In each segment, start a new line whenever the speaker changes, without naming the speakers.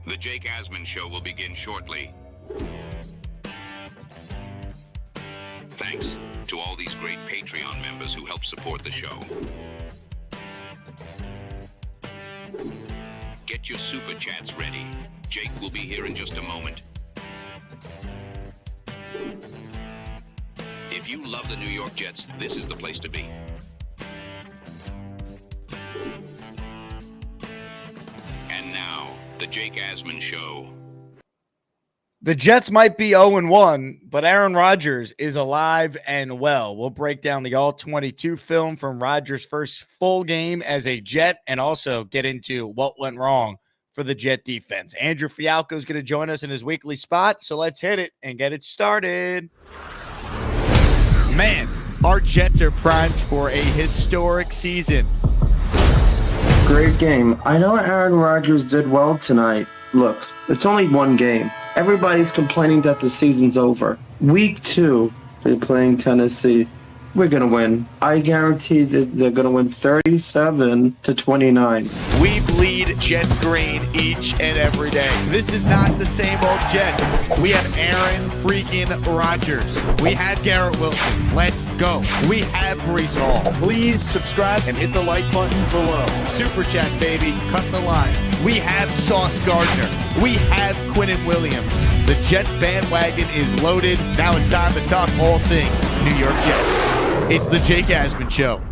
The Jake Asman Show will begin shortly. Thanks to all these great Patreon members who help support the show. Get your super chats ready. Jake will be here in just a moment. If you love the New York Jets, this is the place to be. And now, the Jake Asman Show.
The Jets might be 0-1, but Aaron Rodgers is alive and well. We'll break down the All-22 film from Rodgers' first full game as a Jet and also get into what went wrong for the Jet defense. Andrew Fialkow is going to join us in his weekly spot, so let's hit it and get it started.
Man, our Jets are primed for a historic season.
Great game. I know Aaron Rodgers did well tonight. Look, it's only one game. Everybody's complaining that the season's over. Week 2, they're playing Tennessee. We're going to win. I guarantee that they're going to win 37-29.
We bleed Jet green each and every day. This is not the same old Jet. We have Aaron freaking Rodgers. We have Garrett Wilson. Let's go. We have Brees Hall. Please subscribe and hit the like button below. Super chat, baby. Cut the line. We have Sauce Gardner. We have Quinnen Williams. The Jets bandwagon is loaded. Now it's time to talk all things New York Jets. It's the Jake Asman Show.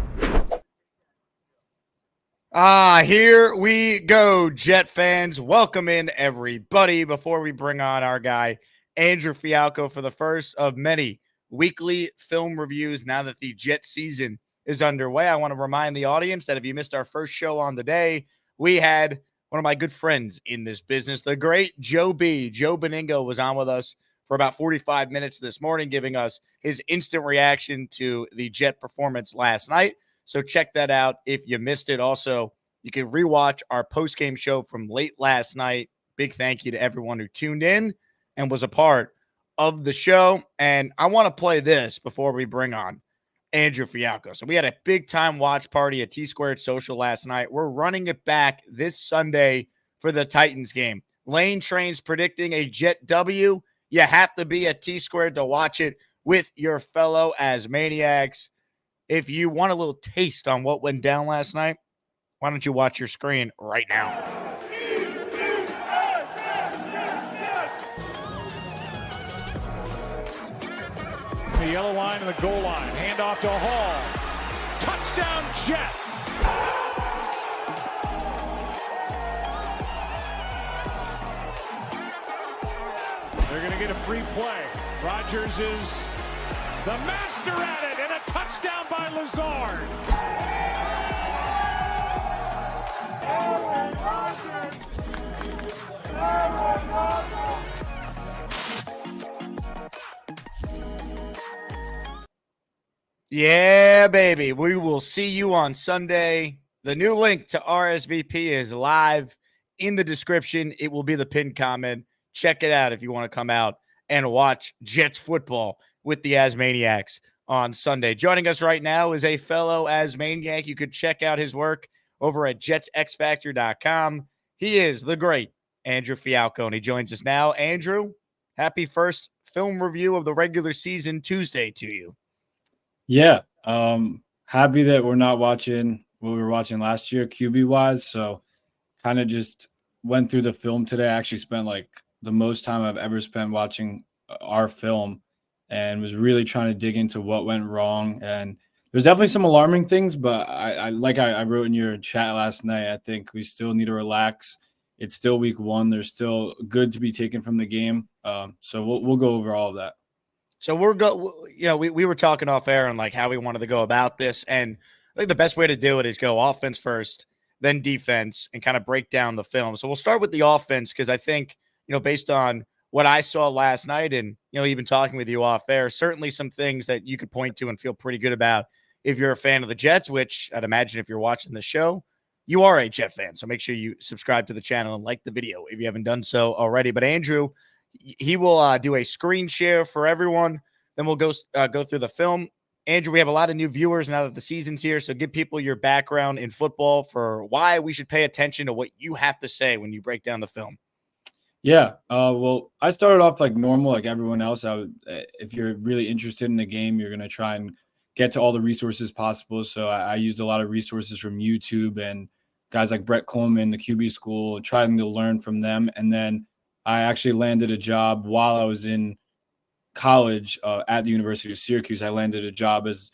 Here we go, Jet fans. Welcome in, everybody. Before we bring on our guy, Andrew Fialkow, for the first of many weekly film reviews now that the Jet season is underway, I want to remind the audience that if you missed our first show on the day, we had one of my good friends in this business, the great Joe B. Joe Beningo was on with us for about 45 minutes this morning, giving us his instant reaction to the Jet performance last night. So check that out if you missed it. Also, you can rewatch our post-game show from late last night. Big thank you to everyone who tuned in and was a part of the show. And I want to play this before we bring on Andrew Fialkow. So we had a big-time watch party at T-Squared Social last night. We're running it back this Sunday for the Titans game. Lane Train's predicting a Jet W. You have to be at T-Squared to watch it with your fellow Asmaniacs. If you want a little taste on what went down last night, why don't you watch your screen right now?
The yellow line and the goal line. Hand off to Hall. Touchdown Jets. They're going to get a free play. Rodgers is the master at it, and a touchdown by Lazard.
Yeah, baby. We will see you on Sunday. The new link to RSVP is live in the description. It will be the pinned comment. Check it out if you want to come out and watch Jets football with the Asmaniacs on Sunday. Joining us right now is a fellow Asmaniac. You could check out his work over at jetsxfactor.com. He is the great Andrew Fialkow, and he joins us now. Andrew, happy first film review of the regular season Tuesday to you.
Yeah, happy that we're not watching what we were watching last year QB-wise, so kind of just went through the film today. I actually spent like the most time I've ever spent watching our film and was really trying to dig into what went wrong. And there's definitely some alarming things, but I wrote in your chat last night, I think we still need to relax. It's still week 1. There's still good to be taken from the game. So we'll go over all of that.
So we were talking off air and like how we wanted to go about this. And I think the best way to do it is go offense first, then defense, and kind of break down the film. So we'll start with the offense because I think, based on what I saw last night and, even talking with you off air, certainly some things that you could point to and feel pretty good about if you're a fan of the Jets, which I'd imagine if you're watching the show, you are a Jet fan. So make sure you subscribe to the channel and like the video if you haven't done so already. But Andrew, he will do a screen share for everyone. Then we'll go through the film. Andrew, we have a lot of new viewers now that the season's here, so give people your background in football for why we should pay attention to what you have to say when you break down the film.
Yeah. Well, I started off like normal, like everyone else. I would, if you're really interested in the game, you're gonna try and get to all the resources possible. So I used a lot of resources from YouTube and guys like Brett Coleman, the QB school, trying to learn from them. And then I actually landed a job while I was in college at the University of Syracuse. I landed a job as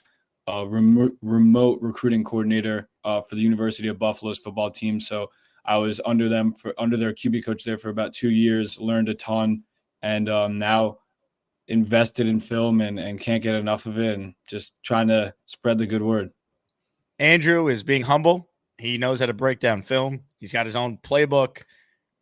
a remote recruiting coordinator for the University of Buffalo's football team. So I was under their QB coach there for about 2 years, learned a ton, and now invested in film and can't get enough of it, and just trying to spread the good word.
Andrew is being humble. He knows how to break down film. He's got his own playbook.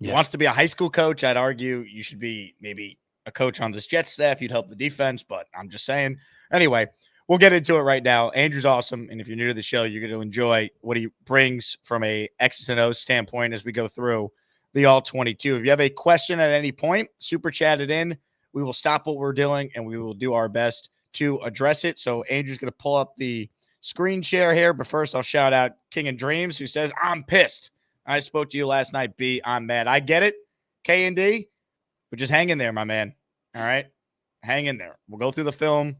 He wants to be a high school coach. I'd argue you should be maybe a coach on this Jets staff. You'd help the defense, but I'm just saying. Anyway, we'll get into it right now. Andrew's awesome, and if you're new to the show, you're going to enjoy what he brings from a X's and O's standpoint as we go through the All 22. If you have a question at any point, super chat it in. We will stop what we're doing, and we will do our best to address it. So Andrew's going to pull up the screen share here, but first I'll shout out King and Dreams, who says, I'm pissed. I spoke to you last night, B. I'm mad. I get it, K and D, but just hang in there, my man. All right? Hang in there. We'll go through the film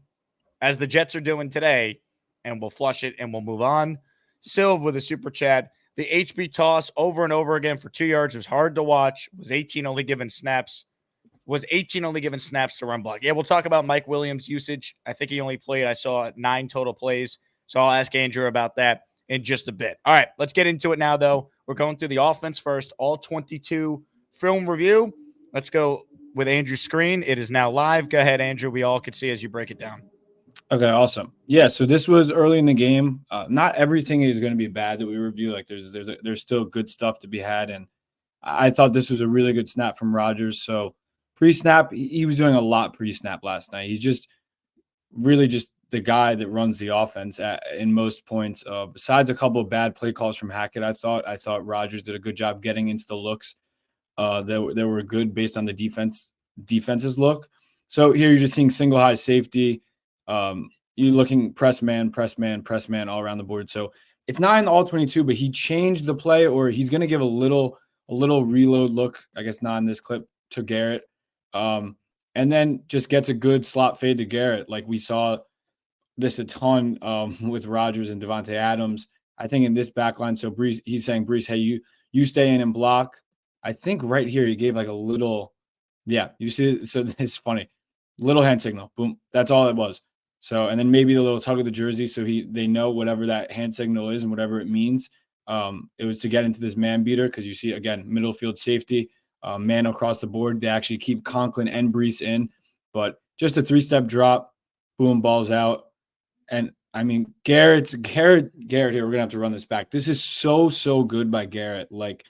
as the Jets are doing today, and we'll flush it, and we'll move on. Silv with a super chat. The HB toss over and over again for 2 yards was hard to watch. Was 18 only given snaps to run block. Yeah, we'll talk about Mike Williams' usage. I think he only played, I saw 9 total plays. So I'll ask Andrew about that in just a bit. All right, let's get into it now, though. We're going through the offense first, all 22 film review. Let's go with Andrew's screen. It is now live. Go ahead, Andrew. We all can see as you break it down.
Okay, awesome. Yeah, so this was early in the game. Not everything is going to be bad that we review. Like there's still good stuff to be had, and I thought this was a really good snap from Rodgers. So pre-snap, he was doing a lot pre-snap last night. He's just really just the guy that runs the offense in most points. Besides a couple of bad play calls from Hackett, I thought Rodgers did a good job getting into the looks that were good based on the defense's look. So here you're just seeing single high safety. You're looking press man all around the board. So it's not in all 22, but he changed the play, or he's going to give a little reload look. I guess not in this clip, to Garrett. And then just gets a good slot fade to Garrett. Like we saw this a ton with Rodgers and Devontae Adams. I think in this back line, so Brees, he's saying, Brees, hey, you stay in and block. I think right here he gave like a little, you see, so it's funny. Little hand signal. Boom. That's all it was. So, and then maybe the little tug of the jersey so they know whatever that hand signal is and whatever it means. It was to get into this man beater because you see, again, middle field safety, man across the board. They actually keep Conklin and Brees in. But just a 3-step drop, boom, balls out. And, I mean, Garrett here, we're going to have to run this back. This is so good by Garrett. Like,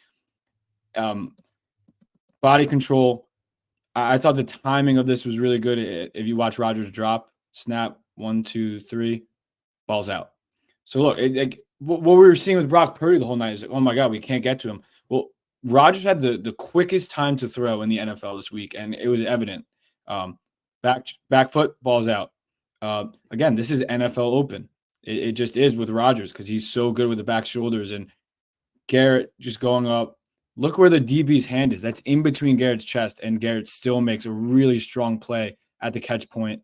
body control. I thought the timing of this was really good. If you watch Rodgers drop, snap, 1, 2, 3, balls out. So look, what we were seeing with Brock Purdy the whole night is like, oh my God, we can't get to him. Well, Rodgers had the quickest time to throw in the NFL this week, and it was evident. Back foot, balls out. Again, this is NFL open. It just is with Rodgers because he's so good with the back shoulders, and Garrett just going up. Look where the DB's hand is. That's in between Garrett's chest, and Garrett still makes a really strong play at the catch point,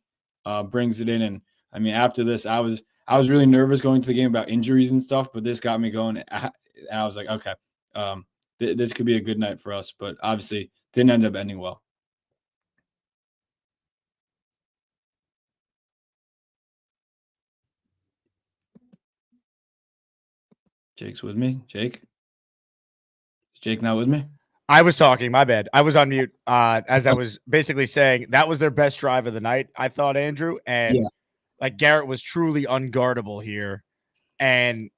brings it in. And I mean, after this, I was really nervous going to the game about injuries and stuff, but this got me going. And I was like, okay, this could be a good night for us, but obviously didn't end up ending well. Jake's with me. Jake? Is Jake not with me?
I was talking. My bad. I was on mute as I was basically saying that was their best drive of the night, I thought, Andrew. And like Garrett was truly unguardable here. And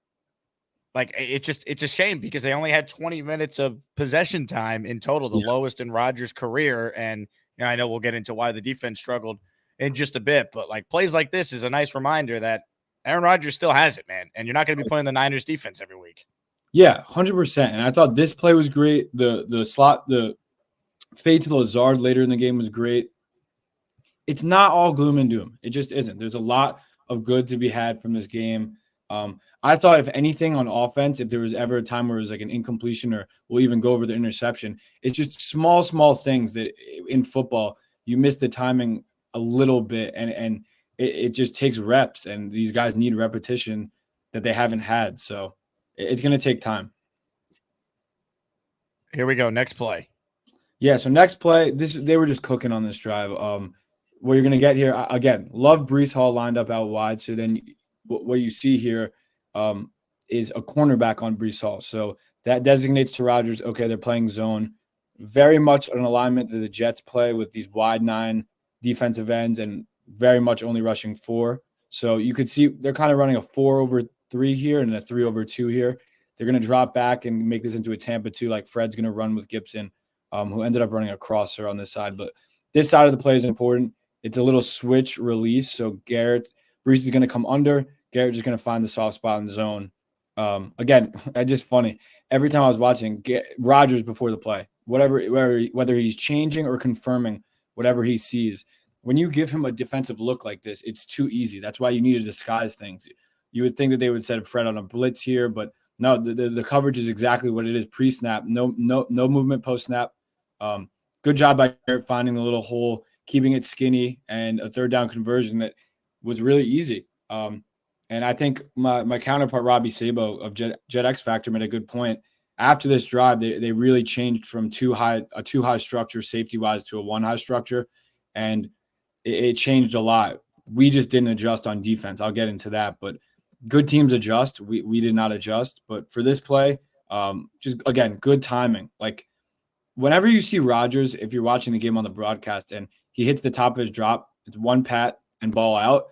like it's a shame because they only had 20 minutes of possession time in total, the lowest in Rodgers' career. And I know we'll get into why the defense struggled in just a bit, but like plays like this is a nice reminder that Aaron Rodgers still has it, man. And you're not going to be playing the Niners defense every week.
Yeah, 100%. And I thought this play was great. The slot, the fade to Lazard later in the game was great. It's not all gloom and doom. It just isn't. There's a lot of good to be had from this game. I thought if anything on offense, if there was ever a time where it was like an incompletion or we'll even go over the interception, it's just small things that in football you miss the timing a little bit, and it just takes reps, and these guys need repetition that they haven't had. So it's going to take time.
Here we go. Next play.
Yeah. So next play, they were just cooking on this drive. What you're going to get here again, love Brees Hall lined up out wide. So then what you see here is a cornerback on Brees Hall. So that designates to Rodgers, okay, they're playing zone. Very much an alignment that the Jets play with these wide 9 defensive ends and very much only rushing 4. So you could see they're kind of running a 4-over-3 here and a 3-over-2 here. They're going to drop back and make this into a Tampa 2 like Fred's going to run with Gibson, who ended up running a crosser on this side. But this side of the play is important. It's a little switch release. So Brees is going to come under. Garrett's just going to find the soft spot in the zone. Again, it's just funny. Every time I was watching Rodgers before the play, whether he's changing or confirming whatever he sees, when you give him a defensive look like this, it's too easy. That's why you need to disguise things. You would think that they would set Fred on a blitz here, but no, the coverage is exactly what it is pre-snap. No movement post-snap. Good job by Garrett finding the little hole, keeping it skinny, and a third down conversion that was really easy. And I think my counterpart, Robbie Sabo of Jet X Factor, made a good point. After this drive, they really changed from a too high structure safety-wise to a 1-high structure, and it changed a lot. We just didn't adjust on defense. I'll get into that, but good teams adjust. We did not adjust. But for this play, just, again, good timing. Like, whenever you see Rodgers, if you're watching the game on the broadcast and he hits the top of his drop, it's one pat and ball out,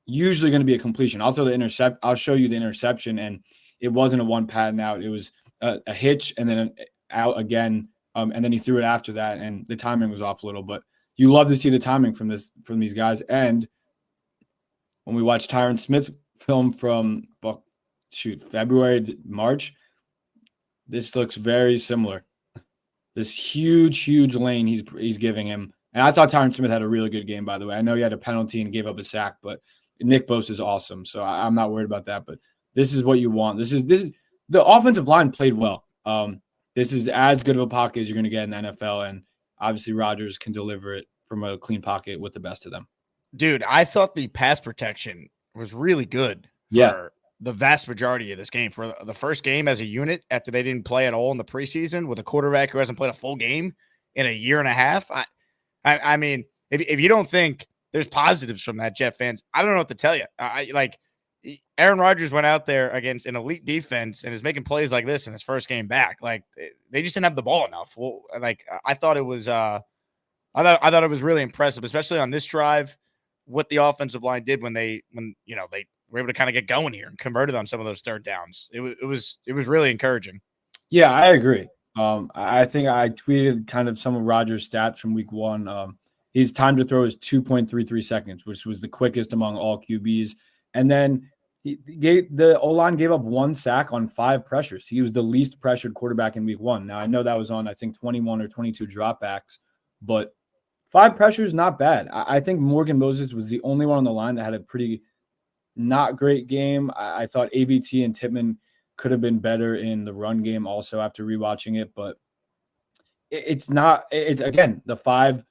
usually going to be a completion. I'll show you the interception, and it wasn't a one pat and out. It was a hitch and then out again, and then he threw it after that, and the timing was off a little. But you love to see the timing from these guys. And when we watch Tyron Smith's film from February, March, this looks very similar. This huge lane he's giving him. And I thought Tyron Smith had a really good game, by the way. I know he had a penalty and gave up a sack, but Nick Bosa is awesome, so I'm not worried about that. But this is what you want. This is the offensive line played well. This is as good of a pocket as you're going to get in the NFL, and obviously Rodgers can deliver it from a clean pocket with the best of them.
Dude, I thought the pass protection was really good for the vast majority of this game. For the first game as a unit after they didn't play at all in the preseason with a quarterback who hasn't played a full game in a year and a half. I mean, if you don't think there's positives from that, Jet fans, I don't know what to tell you. Like Aaron Rodgers went out there against an elite defense and is making plays like this in his first game back. Like they just didn't have the ball enough. Well, like I thought it was, I thought it was really impressive, especially on this drive, what the offensive line did when they were able to kind of get going here and converted on some of those third downs. It was really encouraging.
Yeah, I agree. I think I tweeted kind of some of Rodgers' stats from week 1. His time to throw is 2.33 seconds, which was the quickest among all QBs. And then the O-line gave up 1 sack on 5 pressures. He was the least pressured quarterback in week 1. Now, I know that was on, I think, 21 or 22 dropbacks, but 5 pressures, not bad. I think Morgan Moses was the only one on the line that had a pretty not great game. I thought AVT and Tippmann could have been better in the run game also after rewatching it, but it's again, the five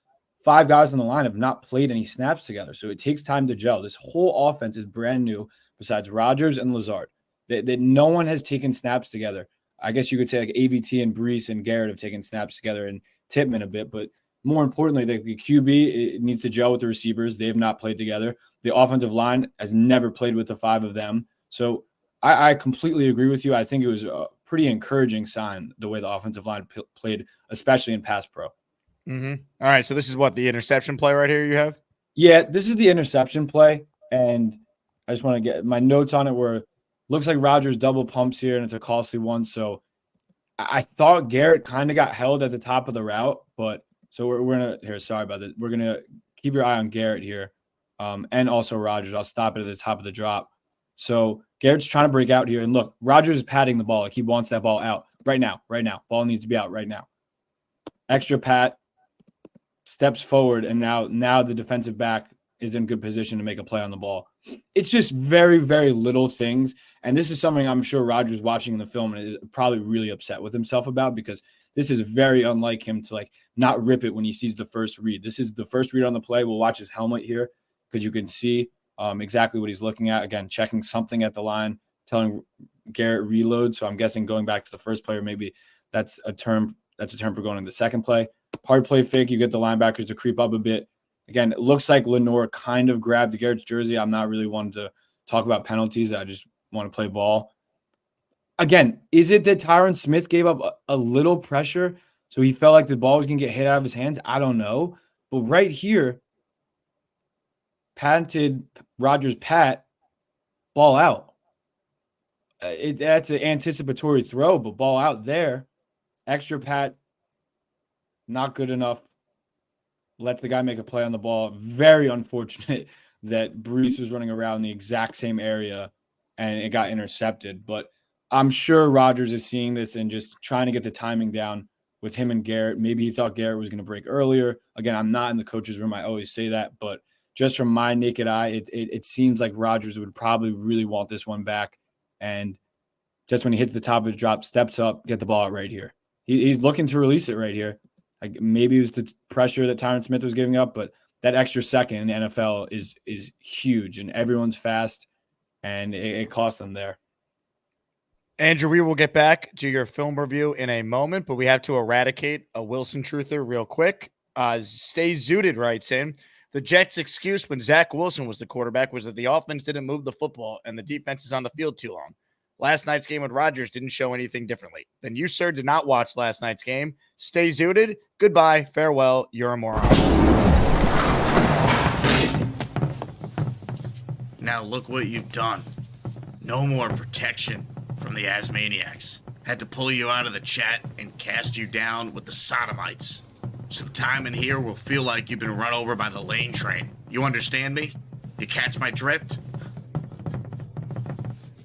guys on the line have not played any snaps together, so it takes time to gel. This whole offense is brand new besides Rodgers and Lazard. That no one has taken snaps together. I guess you could say like AVT and Brees and Garrett have taken snaps together and Tippmann a bit, but more importantly, the QB, it needs to gel with the receivers. They have not played together. The offensive line has never played with the 5 of them. So I completely agree with you. I think it was a pretty encouraging sign the way the offensive line played, especially in pass pro.
Mm-hmm. All right, so this is what, the interception play right here you have?
Yeah, this is the interception play, and I just want to get my notes on it where looks like Rodgers double pumps here, and it's a costly one. So I thought Garrett kind of got held at the top of the route, but so we're going to – here, sorry about that. We're going to keep your eye on Garrett here and also Rodgers. I'll stop it at the top of the drop. So Garrett's trying to break out here, and look, Rodgers is patting the ball. Like he wants that ball out right now. Ball needs to be out right now. Extra pat, steps forward, and now the defensive back is in good position to make a play on the ball. It's just very, very little things. And this is something I'm sure Rodgers watching in the film and is probably really upset with himself about, because this is very unlike him to like not rip it when he sees the first read. This is the first read on the play. We'll watch his helmet here because you can see exactly what he's looking at. Again, checking something at the line, telling Garrett reload. So I'm guessing going back to the first play, or maybe that's a term for going to the second play. Hard play fake. You get the linebackers to creep up a bit. Again, it looks like Lenore kind of grabbed Garrett's jersey. I'm not really wanting to talk about penalties. I just want to play ball. Again, is it that Tyron Smith gave up a little pressure so he felt like the ball was going to get hit out of his hands? I don't know. But right here, patented Rodgers pat, ball out. That's an anticipatory throw, but ball out there. Extra pat, not good enough. Let the guy make a play on the ball. Very unfortunate that Brees was running around the exact same area and it got intercepted. But I'm sure Rodgers is seeing this and just trying to get the timing down with him and Garrett. Maybe he thought Garrett was going to break earlier. Again, I'm not in the coach's room. I always say that. But just from my naked eye, it seems like Rodgers would probably really want this one back. And just when he hits the top of his drop, steps up, get the ball out right here. He's looking to release it right here. Like maybe it was the pressure that Tyron Smith was giving up, but that extra second in the NFL is huge, and everyone's fast, and it cost them there.
Andrew, we will get back to your film review in a moment, but we have to eradicate a Wilson truther real quick. Stay Zooted writes in, the Jets' excuse when Zach Wilson was the quarterback was that the offense didn't move the football and the defense is on the field too long. Last night's game with Rodgers didn't show anything differently. Then you, sir, did not watch last night's game. Stay Zooted. Goodbye. Farewell. You're a moron.
Now look what you've done. No more protection from the Asmaniacs. Had to pull you out of the chat and cast you down with the sodomites. Some time in here will feel like you've been run over by the lane train. You understand me? You catch my drift?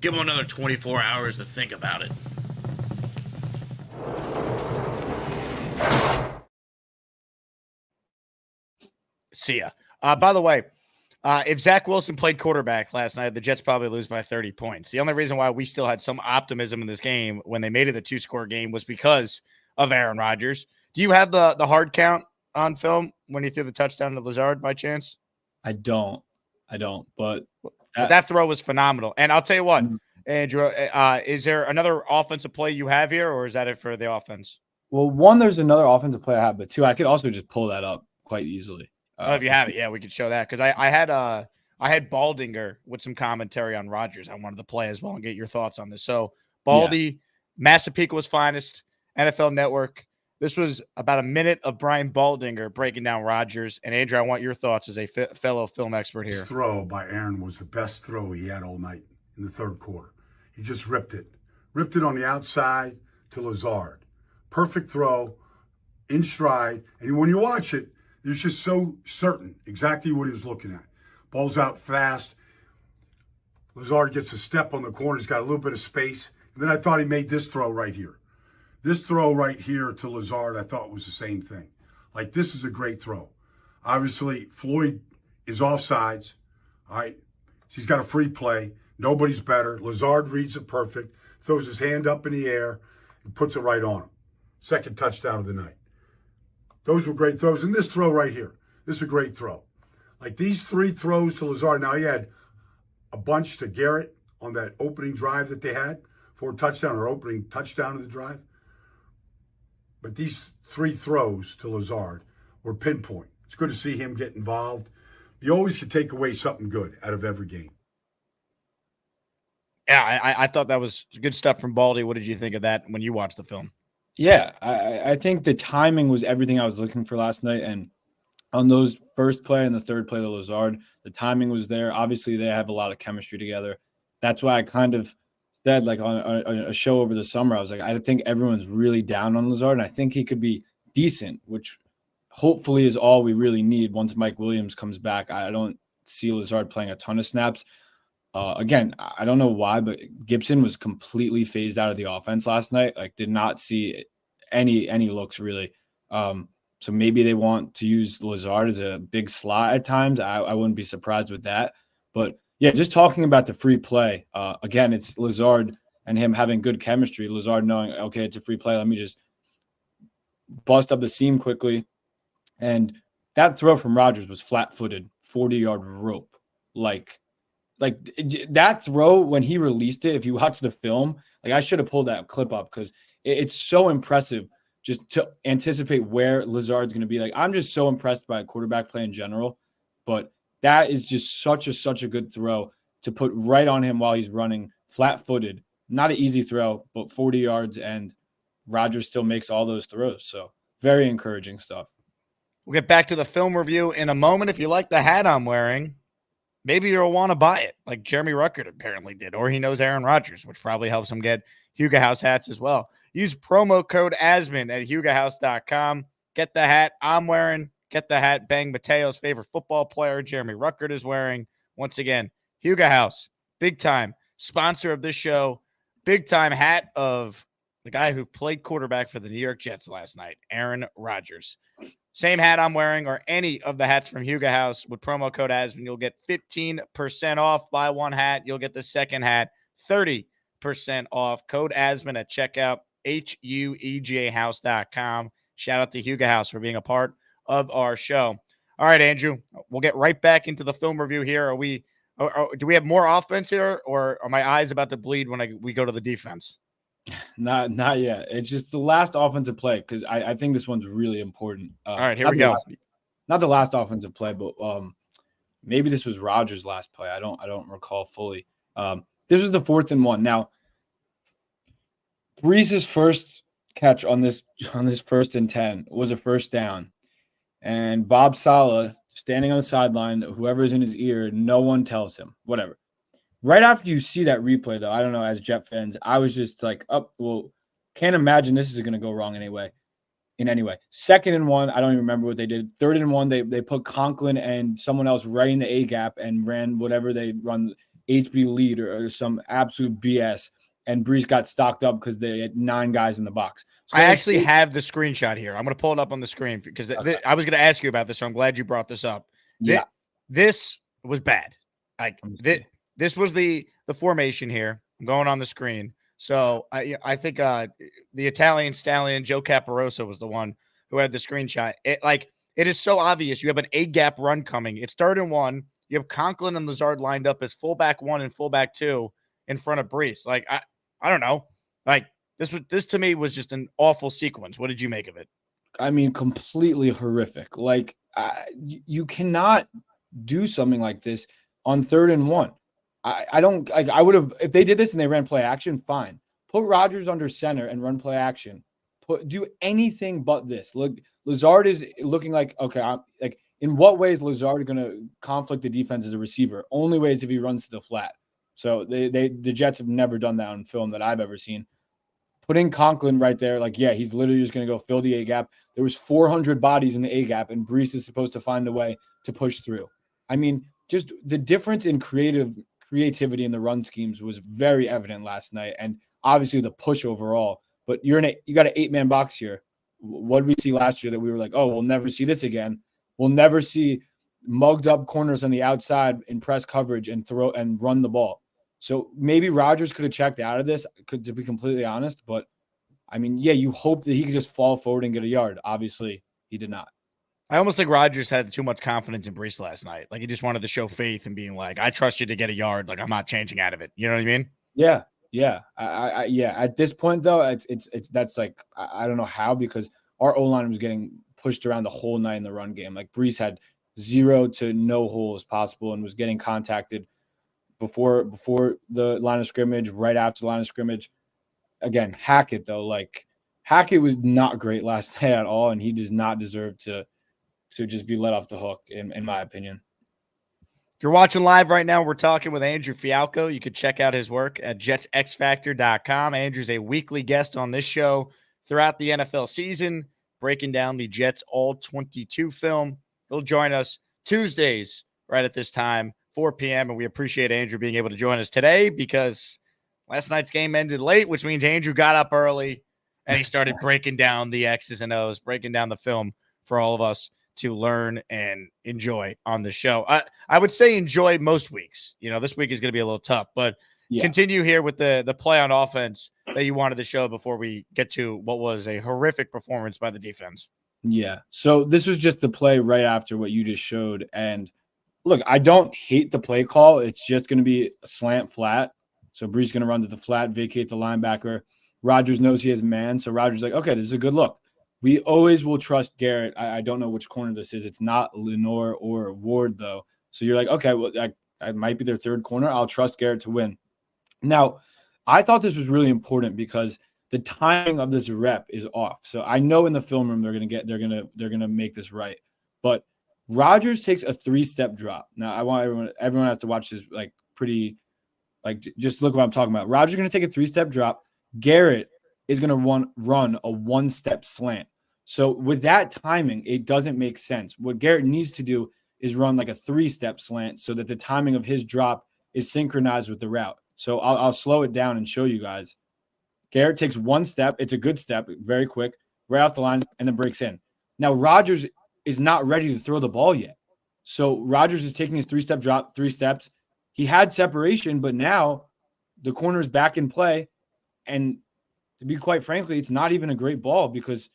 Give him another 24 hours to think about it.
See ya. By the way, if Zach Wilson played quarterback last night, the Jets probably lose by 30 points. The only reason why we still had some optimism in this game when they made it a 2-score game was because of Aaron Rodgers. Do you have the hard count on film when he threw the touchdown to Lazard by chance?
I don't. But
that throw was phenomenal. And I'll tell you what, Andrew, is there another offensive play you have here, or is that it for the offense?
Well, one, there's another offensive play I have, but two, I could also just pull that up quite easily.
If you have it, yeah, we could show that, because I had Baldinger with some commentary on Rodgers. I wanted to play as well and get your thoughts on this. So Baldy, Massapequa's finest, NFL Network. This was about a minute of Brian Baldinger breaking down Rodgers. And Andrew, I want your thoughts as a fellow film expert here.
This throw by Aaron was the best throw he had all night in the third quarter. He just ripped it on the outside to Lazard. Perfect throw, in stride. And when you watch it, it's just so certain exactly what he was looking at. Ball's out fast. Lazard gets a step on the corner. He's got a little bit of space. And then I thought he made this throw right here. This throw right here to Lazard, I thought was the same thing. Like, this is a great throw. Obviously, Floyd is offsides. All right. He's got a free play. Nobody's better. Lazard reads it perfect, throws his hand up in the air, and puts it right on him. Second touchdown of the night. Those were great throws. And this throw right here, this is a great throw. Like, these three throws to Lazard. Now, he had a bunch to Garrett on that opening drive that they had for a touchdown, or opening touchdown of the drive. But these three throws to Lazard were pinpoint. It's good to see him get involved. You always can take away something good out of every game.
Yeah, I thought that was good stuff from Baldy. What did you think of that when you watched the film?
Yeah, I think the timing was everything I was looking for last night. And on those first play and the third play to Lazard, the timing was there. Obviously, they have a lot of chemistry together. That's why I kind of said, like, on a show over the summer, I was like, I think everyone's really down on Lazard, and I think he could be decent, which hopefully is all we really need once Mike Williams comes back. I don't see Lazard playing a ton of snaps. Again, I don't know why, but Gibson was completely phased out of the offense last night. Like, did not see any looks really. So So maybe they want to use Lazard as a big slot at times. I wouldn't be surprised with that. But yeah, just talking about the free play, again, it's Lazard and him having good chemistry. Lazard knowing, okay, it's a free play. Let me just bust up the seam quickly. And that throw from Rodgers was flat-footed, 40-yard rope. Like that throw when he released it, if you watch the film, like I should have pulled that clip up because it's so impressive just to anticipate where Lazard's going to be. Like, I'm just so impressed by quarterback play in general, but that is just such a good throw to put right on him while he's running flat-footed. Not an easy throw, but 40 yards, and Rodgers still makes all those throws. So very encouraging stuff.
We'll get back to the film review in a moment. If you like the hat I'm wearing, maybe you'll want to buy it like Jeremy Ruckert apparently did, or he knows Aaron Rodgers, which probably helps him get Huga House hats as well. Use promo code Asman at HugaHouse.com. Get the hat I'm wearing. Get the hat Bang Mateo's favorite football player, Jeremy Ruckert, is wearing. Once again, Huga House, big time sponsor of this show, big time hat of the guy who played quarterback for the New York Jets last night, Aaron Rodgers. Same hat I'm wearing or any of the hats from Huga House with promo code Asman. You'll get 15% off. Buy one hat. You'll get the second hat 30% off. Code Asman at checkout, HUEGAhouse.com. Shout out to Huga House for being a part of our show. All right, Andrew, we'll get right back into the film review here. Do we have more offense here, or are my eyes about to bleed when we go to the defense?
Not yet. It's just the last offensive play because I think this one's really important.
All right, here we go.
Not the last offensive play, but maybe this was Rodgers' last play. I don't recall fully. This was the 4th and 1. Now, Brees's first catch on this 1st and 10 was a first down, and Bob Saleh standing on the sideline, whoever's in his ear, no one tells him whatever. Right after you see that replay, though, I don't know, as Jet fans, I was just like, oh, well, can't imagine this is going to go wrong in any way. 2nd and 1, I don't even remember what they did. 3rd and 1, they put Conklin and someone else right in the A gap and ran whatever they run, HB lead or some absolute BS. And Brees got stocked up because they had 9 guys in the box. So
I actually have the screenshot here. I'm going to pull it up on the screen because I was going to ask you about this, so I'm glad you brought this up.
Yeah.
This was bad. Like this was the formation here. I'm going on the screen. So I think the Italian stallion Joe Caparosa was the one who had the screenshot. It is so obvious. You have an A-gap run coming. It's 3rd and 1. You have Conklin and Lazard lined up as fullback 1 and fullback 2 in front of Brees. Like I don't know. Like this to me was just an awful sequence. What did you make of it?
I mean, completely horrific. Like you cannot do something like this on 3rd and 1. I don't like. I would have if they did this and they ran play action. Fine, put Rodgers under center and run play action. Do anything but this. Look, Lazard is looking like okay. In what way is Lazard going to conflict the defense as a receiver? Only way is if he runs to the flat. So the Jets have never done that on film that I've ever seen. Putting Conklin right there, he's literally just going to go fill the A gap. There was 400 bodies in the A gap, and Brees is supposed to find a way to push through. I mean, just the difference in creativity in the run schemes was very evident last night, and obviously the push overall. But you got an 8-man box here. What did we see last year that we were like, oh, we'll never see this again? We'll never see mugged up corners on the outside in press coverage and throw and run the ball. So maybe Rodgers could have checked out of this, to be completely honest. But, I mean, you hope that he could just fall forward and get a yard. Obviously, he did not.
I almost think Rodgers had too much confidence in Brees last night. Like, he just wanted to show faith and being like, I trust you to get a yard. Like, I'm not changing out of it. You know what I mean?
Yeah. At this point, though, that's like, I don't know how, because our O-line was getting pushed around the whole night in the run game. Like, Brees had 0 to no holes possible and was getting contacted before the line of scrimmage, right after the line of scrimmage. Again, Hackett, though, Hackett was not great last night at all, and he does not deserve to just be let off the hook, in my opinion.
If you're watching live right now, we're talking with Andrew Fialkow. You could check out his work at jetsxfactor.com. Andrew's a weekly guest on this show throughout the NFL season, breaking down the Jets All-22 film. He'll join us Tuesdays right at this time, 4 p.m., and we appreciate Andrew being able to join us today because last night's game ended late, which means Andrew got up early and he started breaking down the X's and O's, breaking down the film for all of us to learn and enjoy on the show. I would say enjoy most weeks. This week is going to be a little tough, but continue here with the play on offense that you wanted to show before we get to what was a horrific performance by the defense.
Yeah. So this was just the play right after what you just showed. And look, I don't hate the play call. It's just going to be a slant flat. So Brees going to run to the flat, vacate the linebacker. Rodgers knows he has man. So Rodgers like, okay, this is a good look. We always will trust Garrett. I don't know which corner this is. It's not Lenore or Ward, though. So you're like, okay, well, I might be their third corner. I'll trust Garrett to win. Now, I thought this was really important because the timing of this rep is off. So I know in the film room they're gonna make this right. But Rodgers takes a 3-step drop. Now I want everyone has to watch this just look what I'm talking about. Rodgers gonna take a 3-step drop. Garrett is gonna run a 1-step slant. So with that timing, it doesn't make sense. What Garrett needs to do is run like a 3-step slant so that the timing of his drop is synchronized with the route. So I'll slow it down and show you guys. Garrett takes 1 step. It's a good step, very quick, right off the line, and then breaks in. Now, Rodgers is not ready to throw the ball yet. So Rodgers is taking his 3-step drop, 3 steps. He had separation, but now the corner is back in play. And to be quite frankly, it's not even a great ball because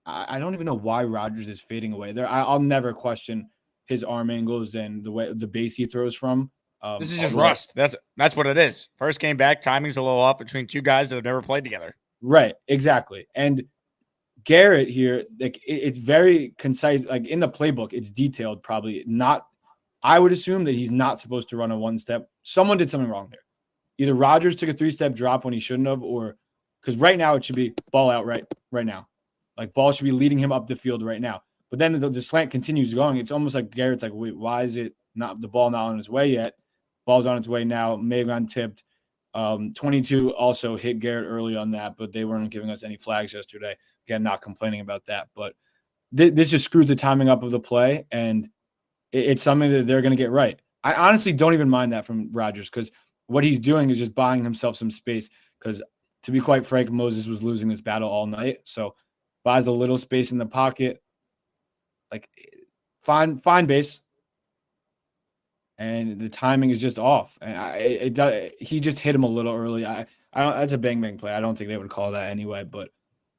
I don't even know why Rodgers is fading away there. I'll never question his arm angles and the base he throws from.
This is just rust. That's what it is. First game back, timing's a little off between two guys that have never played together.
Right, exactly. And Garrett here, like it's very concise. Like in the playbook, it's detailed. Probably not. I would assume that he's not supposed to run a 1-step. Someone did something wrong there. Either Rodgers took a 3-step drop when he shouldn't have, or because right now it should be ball out right now. Like ball should be leading him up the field right now. But then the slant continues going. It's almost like Garrett's like, wait, why is it not the ball not on its way yet? Ball's on its way now. May have gone tipped. 22 also hit Garrett early on that, but they weren't giving us any flags yesterday. Again, not complaining about that. But this just screws the timing up of the play, and it's something that they're going to get right. I honestly don't even mind that from Rodgers because what he's doing is just buying himself some space because, to be quite frank, Moses was losing this battle all night. So buys a little space in the pocket. Like, fine base. And the timing is just off. And he just hit him a little early. I don't. That's a bang play. I don't think they would call that anyway. But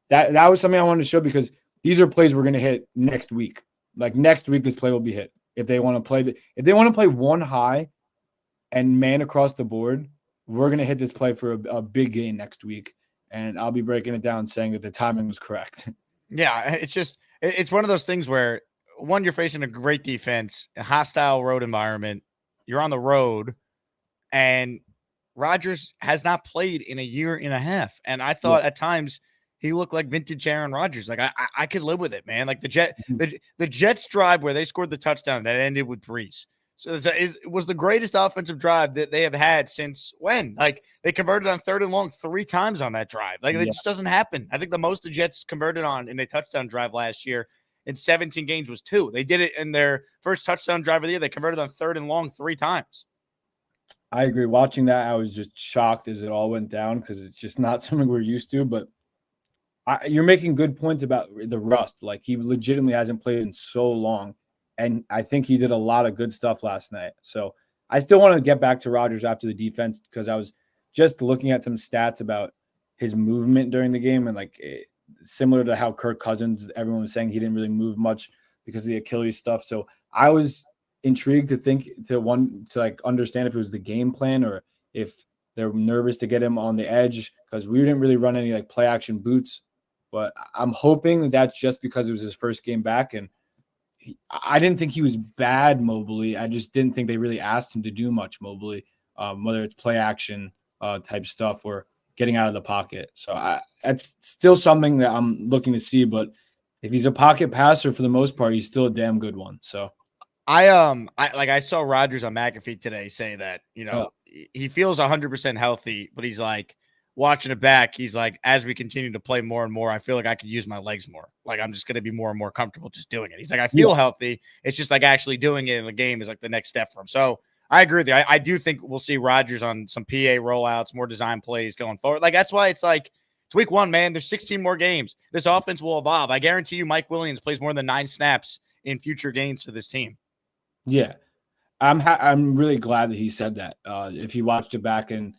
that was something I wanted to show because these are plays we're going to hit next week. Like next week, this play will be hit if they want to play. If they want to play one high and man across the board, we're going to hit this play for a big gain next week. And I'll be breaking it down saying that the timing was correct.
Yeah, it's one of those things where one, you're facing a great defense, a hostile road environment. You're on the road, and Rodgers has not played in a year and a half. And I thought at times he looked like vintage Aaron Rodgers. Like I could live with it, man. Like the Jets drive where they scored the touchdown that ended with Brees. So it was the greatest offensive drive that they have had since when? Like they converted on 3rd and long 3 times on that drive. Like it just doesn't happen. I think the most the Jets converted on in a touchdown drive last year in 17 games was 2. They did it in their first touchdown drive of the year. They converted on 3rd and long 3 times.
I agree. Watching that, I was just shocked as it all went down because it's just not something we're used to. But you're making good points about the rust. Like he legitimately hasn't played in so long. And I think he did a lot of good stuff last night. So I still want to get back to Rodgers after the defense because I was just looking at some stats about his movement during the game and similar to how Kirk Cousins, everyone was saying he didn't really move much because of the Achilles stuff. So I was intrigued to understand if it was the game plan or if they're nervous to get him on the edge because we didn't really run any play action boots. But I'm hoping that's just because it was his first game back. And I didn't think he was bad mobily. I just didn't think they really asked him to do much mobily, whether it's play action type stuff or getting out of the pocket. So that's still something that I'm looking to see. But if he's a pocket passer for the most part, he's still a damn good one. So
I saw Rodgers on McAfee today say that, he feels 100% healthy, but he's like watching it back. He's like, as we continue to play more and more, I feel like I could use my legs more. Like I'm just going to be more and more comfortable just doing it. He's like, I feel healthy. It's just like actually doing it in the game is like the next step for him. So I agree with you. I do think we'll see Rodgers on some PA rollouts, more design plays going forward. Like that's why it's like It's week 1, man. There's 16 more games. This offense will evolve. I guarantee you Mike Williams plays more than 9 snaps in future games for this team.
Yeah. I'm really glad that he said that. If he watched it back, and